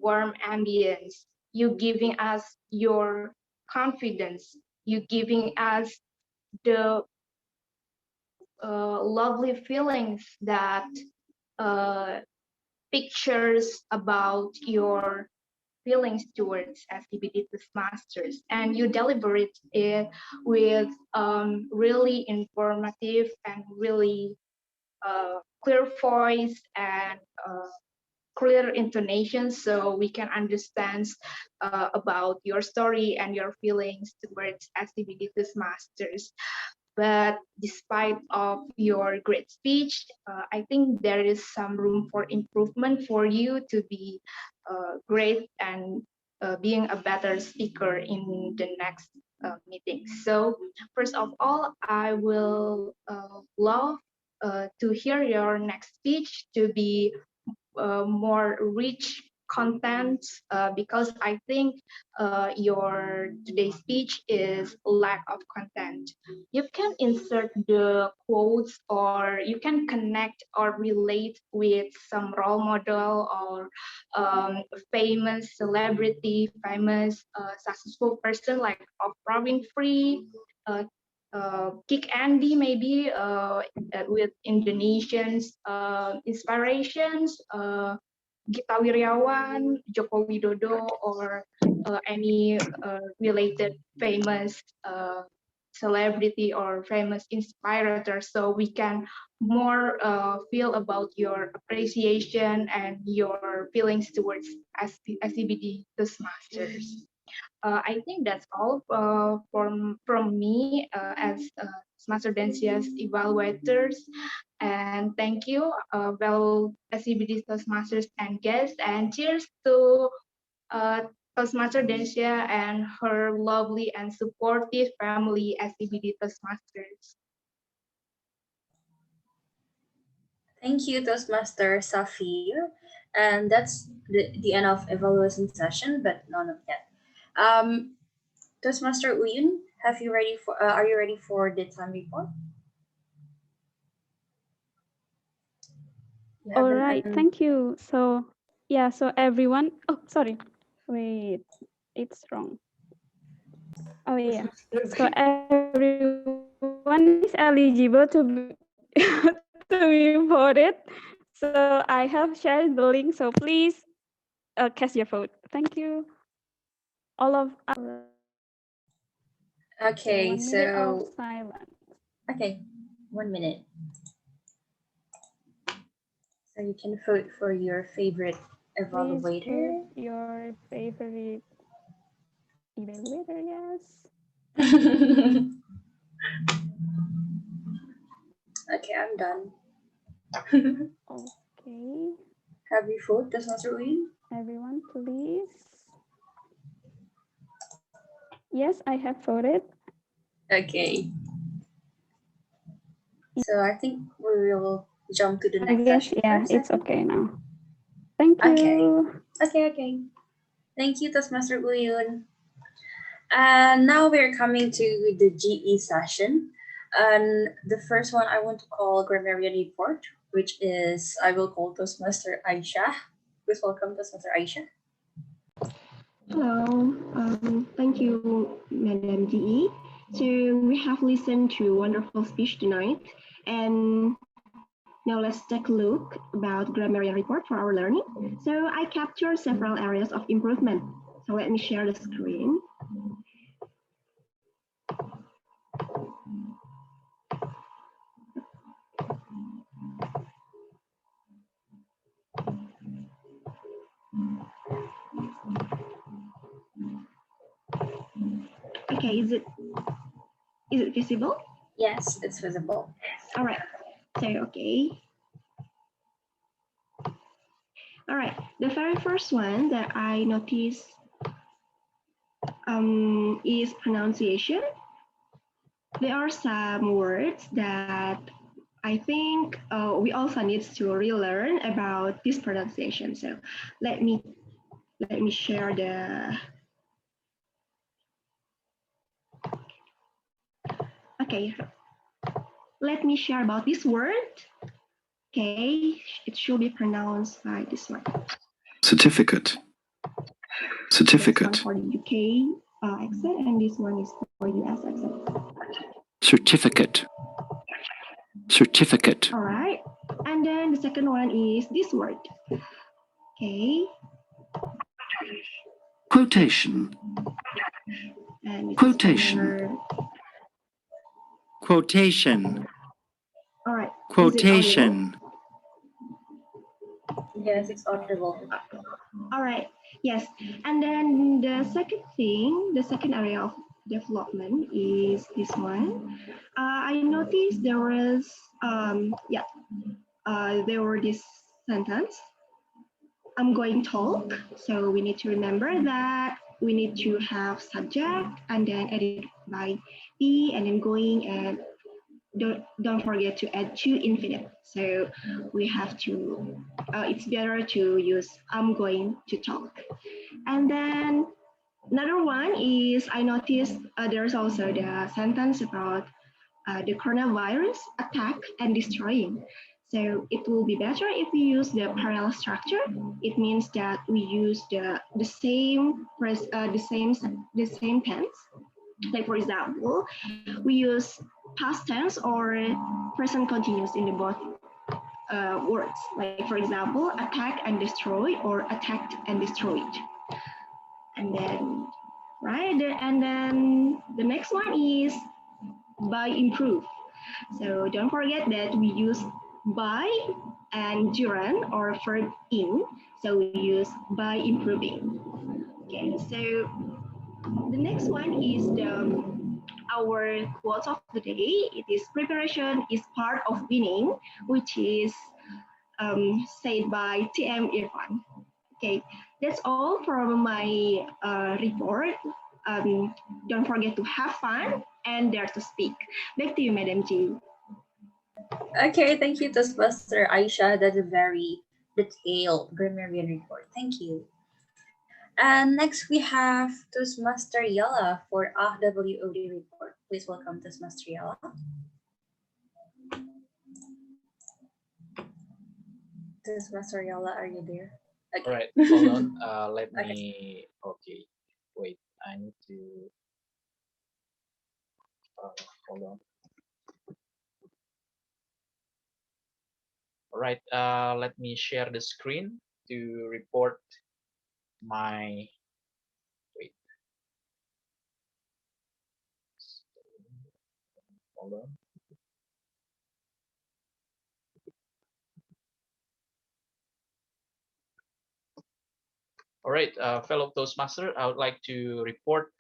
warm ambience, you giving us your confidence, you giving us the lovely feelings that pictures about your feelings towards SCBD Toastmasters, and you deliver it with really informative and really clear voice and clear intonation, so we can understand about your story and your feelings towards SCBD Toastmasters. But despite of your great speech, I think there is some room for improvement for you to be great and being a better speaker in the next meeting. So first of all, I will love to hear your next speech to be more rich content because I think your today's speech is lack of content. You can insert the quotes or you can connect or relate with some role model or famous celebrity, famous successful person like Oprah Winfrey, Kick Andy maybe with Indonesians inspirations, Gita Wirjawan, Joko Widodo, or any related famous celebrity or famous inspirator, so we can more feel about your appreciation and your feelings towards SCBD Toastmasters. I think that's all from me as Toastmaster Dentia's evaluators. And thank you, well, SCBD Toastmasters and guests. And cheers to Toastmaster Dentia and her lovely and supportive family, SCBD Toastmasters. Thank you, Toastmaster Safir. And that's the end of evaluation session, but not yet. Toastmaster Uyun, are you ready for the time report? All right, thank you. So yeah, so everyone, oh, sorry, wait, it's wrong. Oh yeah, so everyone is eligible to be, to be voted. So I have shared the link, so please cast your vote. Thank you. All of us. Okay, so silence. Okay, 1 minute. So you can vote for your favorite evaluator. Your favorite evaluator, yes. Okay, I'm done. Okay. Have you voted, Toastmaster Uyun? Everyone, please. Yes, I have voted. Okay. So I think we will jump to the next session. Yeah, it's okay now. Thank you. Okay. Thank you, Toastmaster Uyun. And now we're coming to the GE session. And the first one I want to call Grammarian Report, which is, I will call Toastmaster Aisha. Please welcome Toastmaster Aisha. Hello, thank you, Madam GE. So we have listened to a wonderful speech tonight, and now let's take a look about Grammarian Report for our learning. So I captured several areas of improvement. So let me share the screen. Okay, is it visible? Yes, it's visible. All right. So okay. All right. The very first one that I noticed is pronunciation. There are some words that I think we also need to relearn about this pronunciation. So let me share the. Okay, let me share about this word. Okay, it should be pronounced like this one. Certificate. Certificate. This one for the UK accent, and this one is for US accent. Certificate. Certificate. All right, and then the second one is this word. Okay. Quotation. And Quotation. Quotation. All right. Quotation. Yes, it's audible. All right. Yes. And then the second thing, the second area of development is this one. I noticed there was, there were this sentence. I'm going to talk. So we need to remember that we need to have subject and then edit by be and then going, and don't forget to add to infinite. So we have to, it's better to use I'm going to talk. And then another one is I noticed there's also the sentence about the coronavirus attack and destroying. So it will be better if we use the parallel structure. It means that we use the same tense. Like for example, we use past tense or present continuous in the both words. Like for example, attack and destroy or attacked and destroyed. And then, right, and then the next one is by improve. So don't forget that we use by and gerund or verb in. So we use by improving. Okay, so the next one is our quote of the day. It is preparation is part of winning, which is said by TM Irfan. Okay, that's all from my report. Don't forget to have fun and dare to speak. Back to you, Madam G. Okay, thank you, Toastmaster Aisha. That's a very detailed grammarian report. Thank you. And next we have Toastmaster Yala for WOD report. Please welcome Toastmaster Yala. Toastmaster Yala, are you there? Okay. All right, hold on. Let me. Okay, wait. I need to. Hold on. All right. Let me share the screen to report my. Wait. Hold on. All right, fellow Toastmaster, I would like to report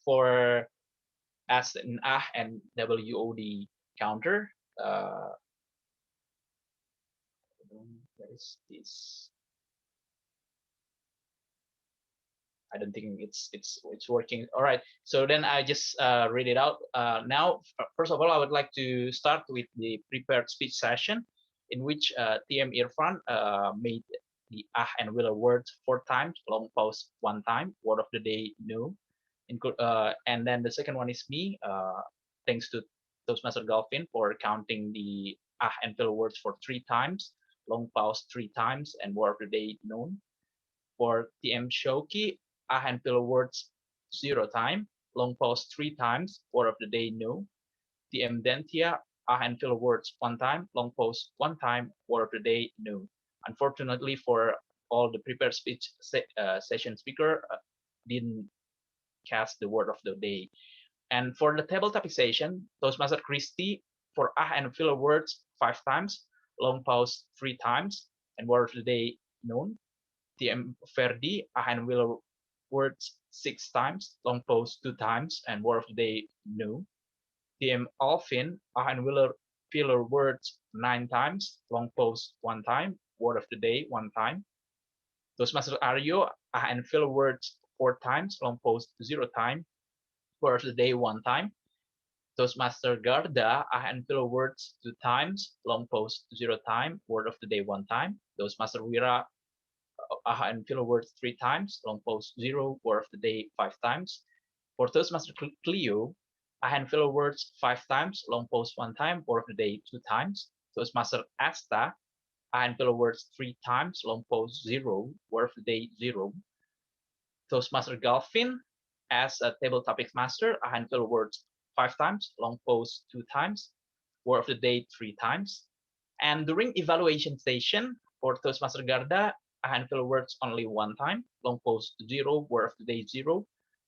for S and A and WOD counter. What is this? I don't think it's working. All right, so then I just read it out. Now, first of all, I would like to start with the prepared speech session, in which TM Irfan made the and will words 4 times, long pause 1 time, word of the day no. And then the second one is me. Thanks to Toastmaster Galvin for counting the and fill words for 3 times, long pause 3 times, and word of the day known. For TM Syauqi, and fill words 0 time, long pause 3 times, word of the day no. TM Dentia, and fill words 1 time, long pause 1 time, word of the day no. Unfortunately, for all the prepared speech session speaker, didn't cast the word of the day. And for the table taxation, Toastmaster Christie for and filler words 5 times, long pause 3 times, and word of the day known. TM Ferdi and will words 6 times, long pause 2 times, and word of the day no. TM Alvin, and filler words 9 times, long pause 1 time, word of the day 1 time. Toastmaster Aryo, and filler words 4 times, long pause 0 time, word of the day 1 time. Toastmaster Garda, and filler words 2 times, long pause 0 time, word of the day 1 time. Toastmaster Wira, and filler words 3 times, long pause 0, word of the day 5 times. For Toastmaster Clio, and filler words 5 times, long pause 1 time, word of the day 2 times. Toastmaster Asta, and filler words 3 times, long pause 0, word of the day 0. Toastmaster Galvin, as a table topics master, and filler words 5 times, long pause 2 times, word of the day 3 times. And during evaluation session for Toastmaster Garda, and filler words only 1 time, long pause 0, word of the day 0.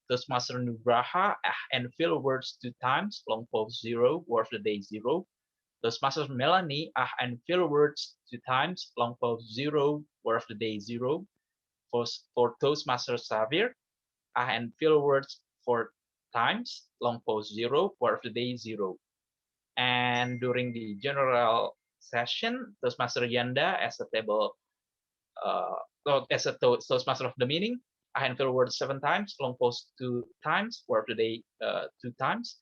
Toastmaster Nubraha, and filler words 2 times, long pause 0, word of the day 0. Toastmaster Melanie, and filler words 2 times, long pause 0, word of the day 0. For Toastmaster Xavier, and filler words 4 times, long pause 0, word of the day 0. And during the general session, Toastmaster Yanda as a table, as a Toastmaster of the meeting, and filler words 7 times, long pause 2 times, word of the day 2 times.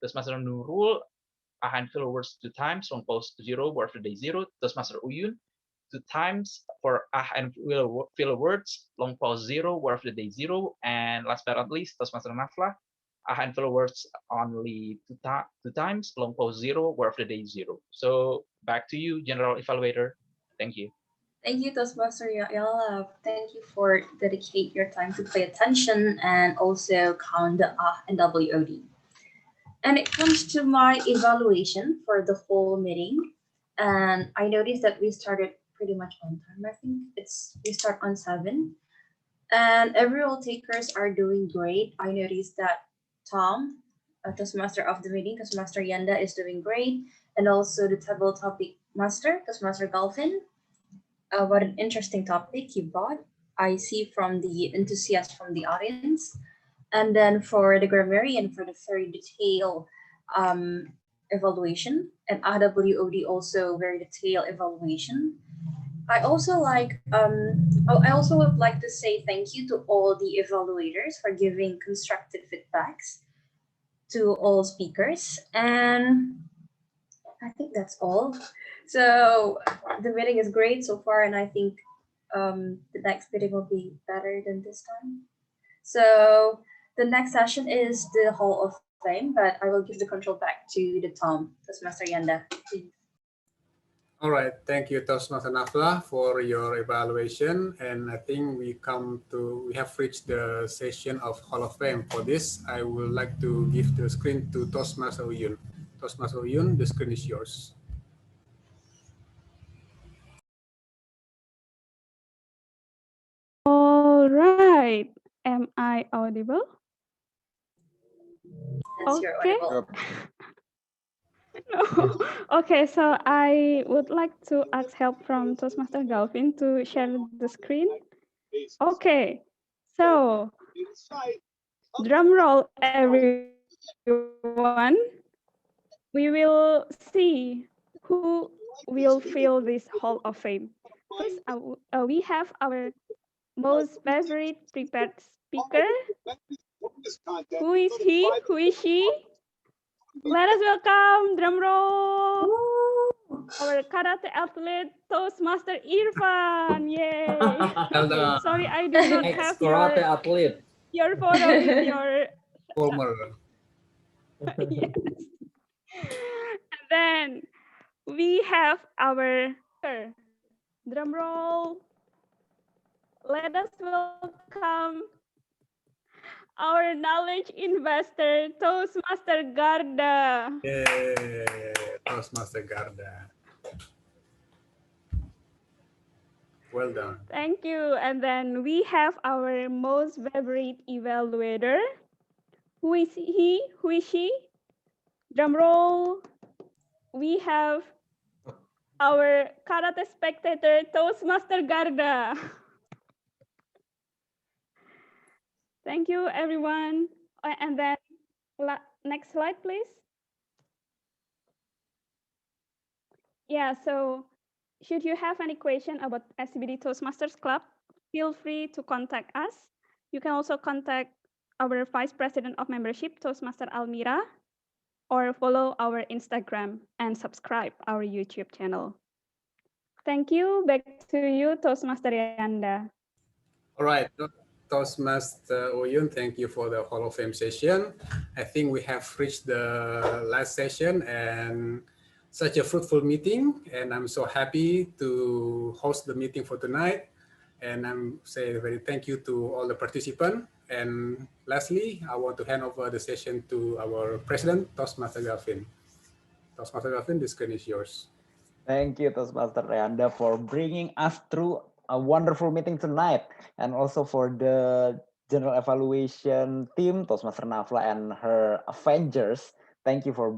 Toastmaster Nurul, and filler words 2 times, long pause 0, word of the day 0. Toastmaster Uyun, 2 times for and filler words, long pause 0, word of the day 0. And last but not least, Toastmaster Nafla, and filler words only 2 times, long pause 0, word of the day 0. So back to you, General Evaluator. Thank you. Thank you, Toastmaster Yalaf. Thank you for dedicate your time to pay attention and also count the and WOD. And it comes to my evaluation for the whole meeting. And I noticed that we started pretty much on time. I think we start on 7. And every role takers are doing great. I noticed that Tom, Toastmaster of the meeting, Toastmaster Yanda is doing great. And also the table topic master, Toastmaster Galvin. What an interesting topic you brought. I see from the enthusiasm from the audience. And then for the grammarian, for the very detailed evaluation, and RWOD also very detailed evaluation. I also I also would like to say thank you to all the evaluators for giving constructive feedbacks to all speakers. And I think that's all. So the meeting is great so far, and I think the next meeting will be better than this time. So the next session is the Hall of Fame, but I will give the control back to the Tom, Toastmaster Yanda, please. All right, thank you, Toastmaster Nafla, for your evaluation. And I think we have reached the session of Hall of Fame. For this, I would like to give the screen to Toastmaster Uyun. Toastmaster Uyun, the screen is yours. All right. Am I audible? Yes, you're audible. No. Okay, so I would like to ask help from Toastmaster Galvin to share the screen. Okay, so drum roll, everyone. We will see who will fill this Hall of Fame. First, we have our most favorite prepared speaker. Who is he? Who is she? Let us welcome, drum roll, our karate athlete, Toastmaster Irfan. Yay! Sorry, I do not have Karate athlete. your photo with your former. Yes. And then we have our drum roll. Let us welcome our knowledge investor, Toastmaster Garda. Yay, Toastmaster Garda. Well done. Thank you. And then we have our most favorite evaluator. Who is he? Who is she? Drum roll. We have our karate spectator, Toastmaster Garda. Thank you, everyone. And then next slide, please. Yeah, so should you have any question about SCBD Toastmasters Club, feel free to contact us. You can also contact our Vice President of Membership, Toastmaster Almira, or follow our Instagram and subscribe our YouTube channel. Thank you. Back to you, Toastmaster Yanda. All right, Toastmaster Oyun, thank you for the Hall of Fame session. I think we have reached the last session and such a fruitful meeting. And I'm so happy to host the meeting for tonight. And I'm saying a very thank you to all the participants. And lastly, I want to hand over the session to our president, Toastmaster Galvin. Toastmaster Galvin, the screen is yours. Thank you, Toastmaster Yanda, for bringing us through a wonderful meeting tonight, and also for the general evaluation team, Toastmaster Nafla and her Avengers. Thank you for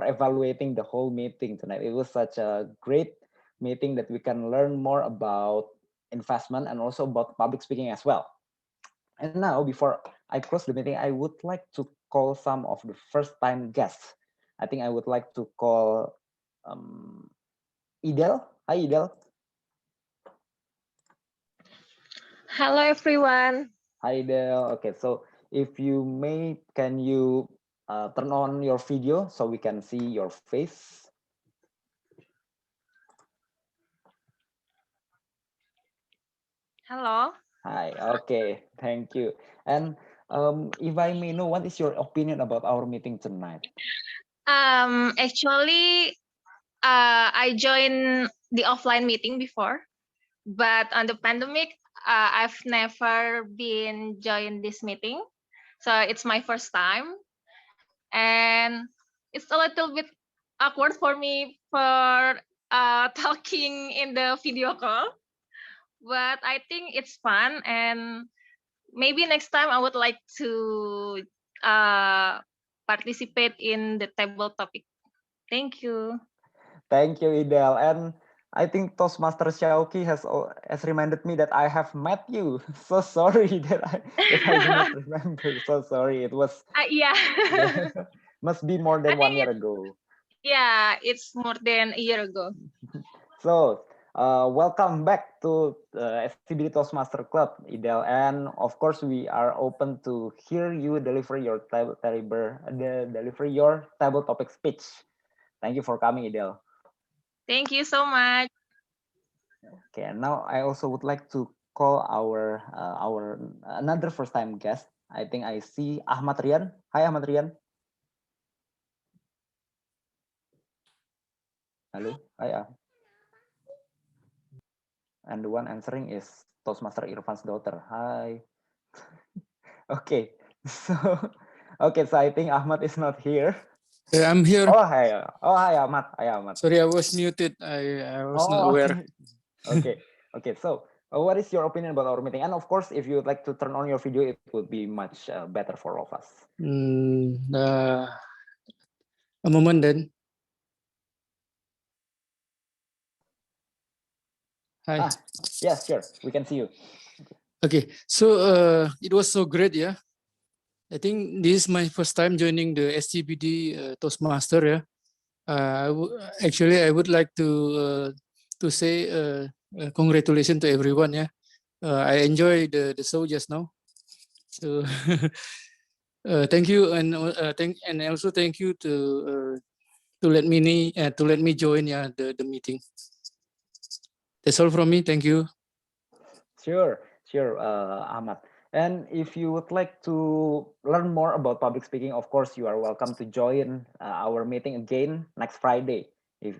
evaluating the whole meeting tonight. It was such a great meeting that we can learn more about investment and also about public speaking as well. And now, before I close the meeting, I would like to call some of the first-time guests. I think I would like to call Idel. Hi, Idel. Hello, everyone. Hi, Idel. Okay, so if you may, can you turn on your video so we can see your face? Hello. Hi, okay, thank you. And if I may know, what is your opinion about our meeting tonight? Actually, I joined the offline meeting before, but on the pandemic, I've never been joined this meeting. So it's my first time. And it's a little bit awkward for me for talking in the video call. But I think it's fun, and maybe next time I would like to participate in the table topic. Thank you. Thank you, Idel. And I think Toastmaster Syauqi has reminded me that I have met you. So sorry that I do not remember. So sorry. It was Yeah. must be more than 1 year ago. Yeah, it's more than a year ago. So welcome back to SCBD Toastmaster Club, Idel. And of course, we are open to hear you deliver your table topic speech. Thank you for coming, Idel. Thank you so much. Okay, and now I also would like to call our another first-time guest. I think I see Ahmad Rian. Hi, Ahmad Rian. Hello. Hi. And the one answering is Toastmaster Irfan's daughter. Hi. Okay. So I think Ahmad is not here. Yeah, I'm here. Oh, hi. Oh, hi, Ahmad. Hi, Ahmad. Sorry, I was muted. I was not aware. Okay. Okay. So, what is your opinion about our meeting? And of course, if you would like to turn on your video, it would be much better for all of us. A moment then. Hi. Yeah, sure. We can see you. Okay. So it was so great, yeah. I think this is my first time joining the SCBD Toastmaster, yeah. Actually, I would like to say congratulations to everyone, yeah. I enjoyed the show just now. So thank you, and also thank you to let me join the meeting. That's all from me. Thank you. Sure, Ahmad. And if you would like to learn more about public speaking, of course, you are welcome to join our meeting again next Friday. If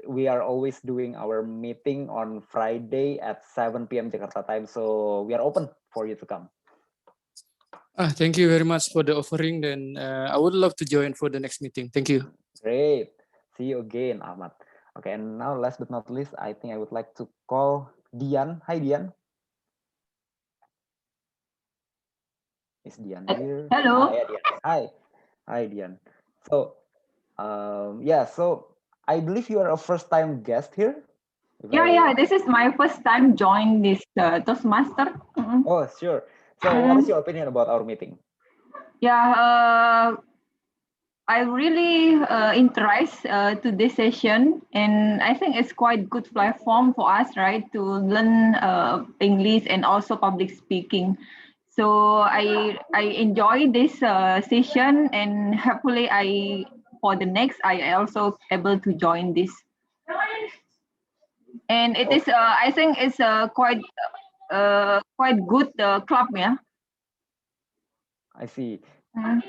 we are always doing our meeting on Friday at 7 p.m. Jakarta time, so we are open for you to come. Thank you very much for the offering. Then I would love to join for the next meeting. Thank you. Great. See you again, Ahmad. Okay, and now last but not least, I think I would like to call Dian. Hi, Dian. Is Dian here? Hello. Yeah, Dian. Hi, Dian. So, yeah, so I believe you are a first-time guest here. Yeah, this is my first time join this Toastmaster. Oh, sure. So what is your opinion about our meeting? Yeah, I really interest to this session, and I think it's quite good platform for us, right, to learn English and also public speaking. So I enjoy this session, and hopefully for the next I also able to join this. And it is I think it's quite good club, yeah. I see. Mm.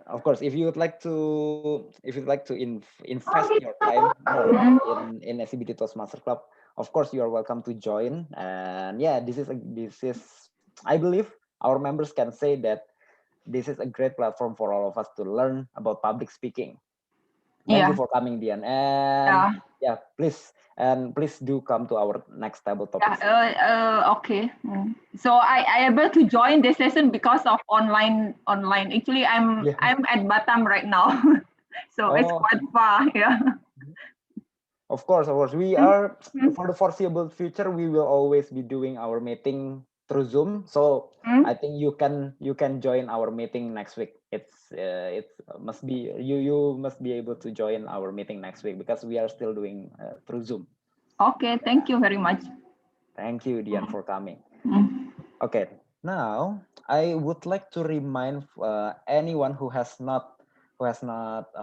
Of course, if you would like to invest your time more in SCBD Toastmaster Club, of course you are welcome to join. And yeah, this is I believe our members can say that this is a great platform for all of us to learn about public speaking. Thank you for coming, Dian. And yeah, please do come to our next table topic. Okay. So I able to join this session because of online. Actually, I'm at Batam right now, so it's quite far. Yeah. Of course. We are for the foreseeable future. We will always be doing our meeting through Zoom. So I think you can join our meeting next week. It must be you must be able to join our meeting next week because we are still doing through Zoom. Okay. Thank you very much. Thank you, Dian, for coming. Okay. Now I would like to remind anyone who has not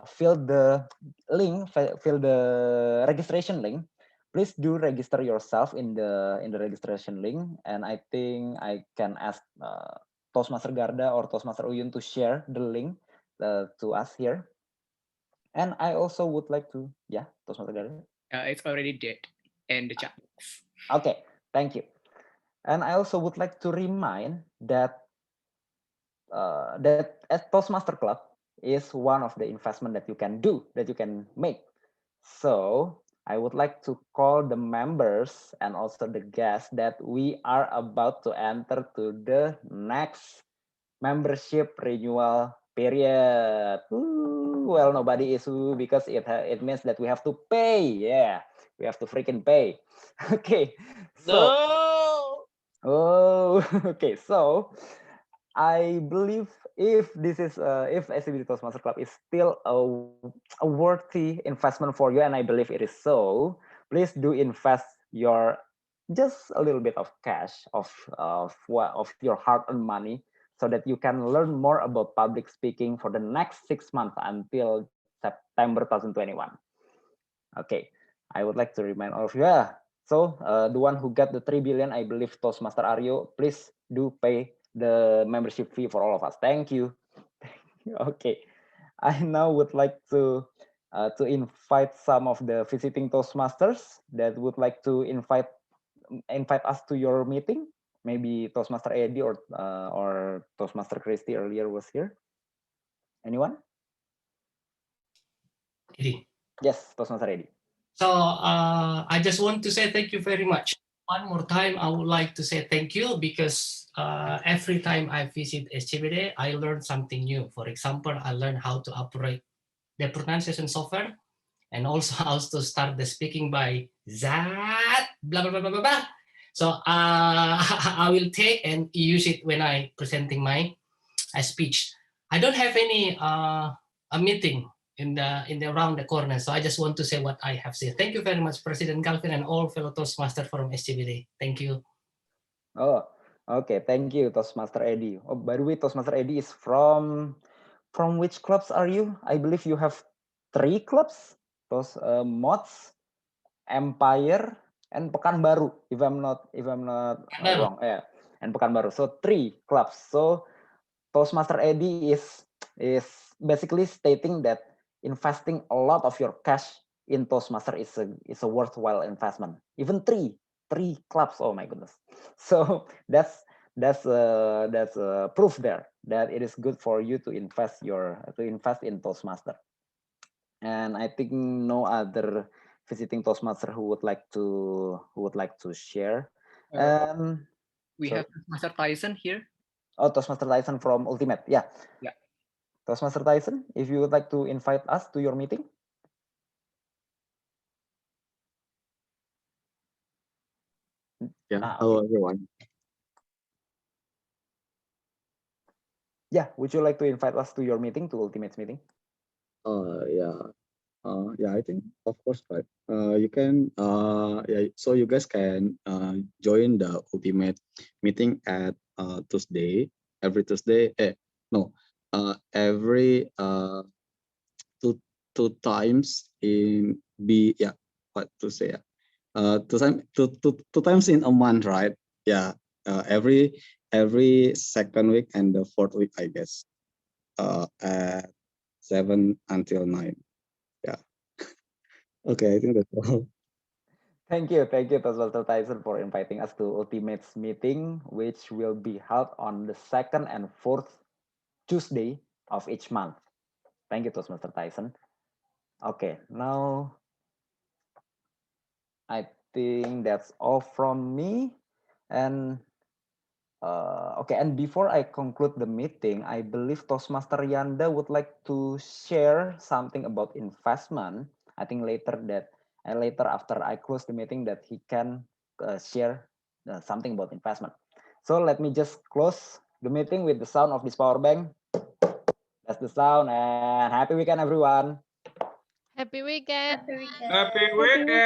filled the link, fill the registration link. Please do register yourself in the registration link, and I think I can ask Toastmaster Garda or Toastmaster Uyun to share the link to us here. And I also would like to, Toastmaster Garda. It's already dead in the chat. Okay, thank you. And I also would like to remind that that at Toastmaster Club is one of the investment that you can do, that you can make. So I would like to call the members and also the guests that we are about to enter to the next membership renewal period. Ooh, well, nobody is because it means that we have to pay. Yeah, we have to freaking pay. Okay. So, okay. So I believe if SCBD Toastmaster Club is still a worthy investment for you, and I believe it is so, please do invest your just a little bit of cash of your hard-earned money so that you can learn more about public speaking for the next 6 months until September 2021. Okay, I would like to remind all of you. So the one who got the 3 billion, I believe Toastmaster Aryo, please do pay the membership fee for all of us. Thank you. Okay, I now would like to invite some of the visiting Toastmasters that would like to invite us to your meeting. Maybe Toastmaster Eddie or Toastmaster Christy earlier was here. Anyone? Eddie. Yes, Toastmaster Eddie. So I just want to say thank you very much. One more time, I would like to say thank you because every time I visit SCBD, I learn something new. For example, I learn how to operate the pronunciation software and also how to start the speaking by that, blah, blah, blah, blah, blah, blah. So I will take and use it when I presenting my speech. I don't have any a meeting in the around the corner. So I just want to say what I have said. Thank you very much, President Galvin and all fellow Toastmasters from SCBD. Thank you. Oh, okay. Thank you, Toastmaster Eddie. Oh, by the way, Toastmaster Eddie is from which clubs are you? I believe you have 3 clubs. Mods, Empire, and Pekanbaru. If I'm not wrong, yeah. And Pekanbaru. So 3 clubs. So Toastmaster Eddie is basically stating that investing a lot of your cash in Toastmaster is a worthwhile investment. Even 3 clubs. Oh my goodness. So that's proof there that it is good for you to invest in Toastmaster. And I think no other visiting Toastmaster who would like to share. We have Toastmaster Tyson here. Oh, Toastmaster Tyson from Ultimate. Yeah. Toastmaster Tyson, if you would like to invite us to your meeting. Yeah, hello everyone. Yeah, would you like to invite us to your meeting, to Ultimates meeting? Yeah. Yeah, I think of course, right. You can yeah, so you guys can join the Ultimate meeting at Tuesday, every Tuesday. No, every two times in yeah, what to say? Two times in a month, right? Yeah. Every second week and the fourth week, I guess. At 7 until 9. Yeah. Okay, I think that's all. Thank you, Toastmaster Tyson, for inviting us to Ultimates meeting, which will be held on the second and fourth Tuesday of each month. Thank you, Toastmaster Tyson. Okay, now I think that's all from me. And okay, and before I conclude the meeting, I believe Toastmaster Yanda would like to share something about investment. I think later after I close the meeting that he can share something about investment. So let me just close the meeting with the sound of this power bank. That's the sound, and happy weekend, everyone. Happy weekend. Happy weekend.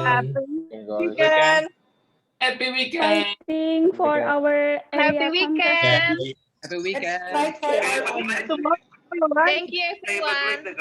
Happy weekend. Happy weekend. Waiting for our Happy area weekend. Happy weekend. Right for our Thank you, everyone.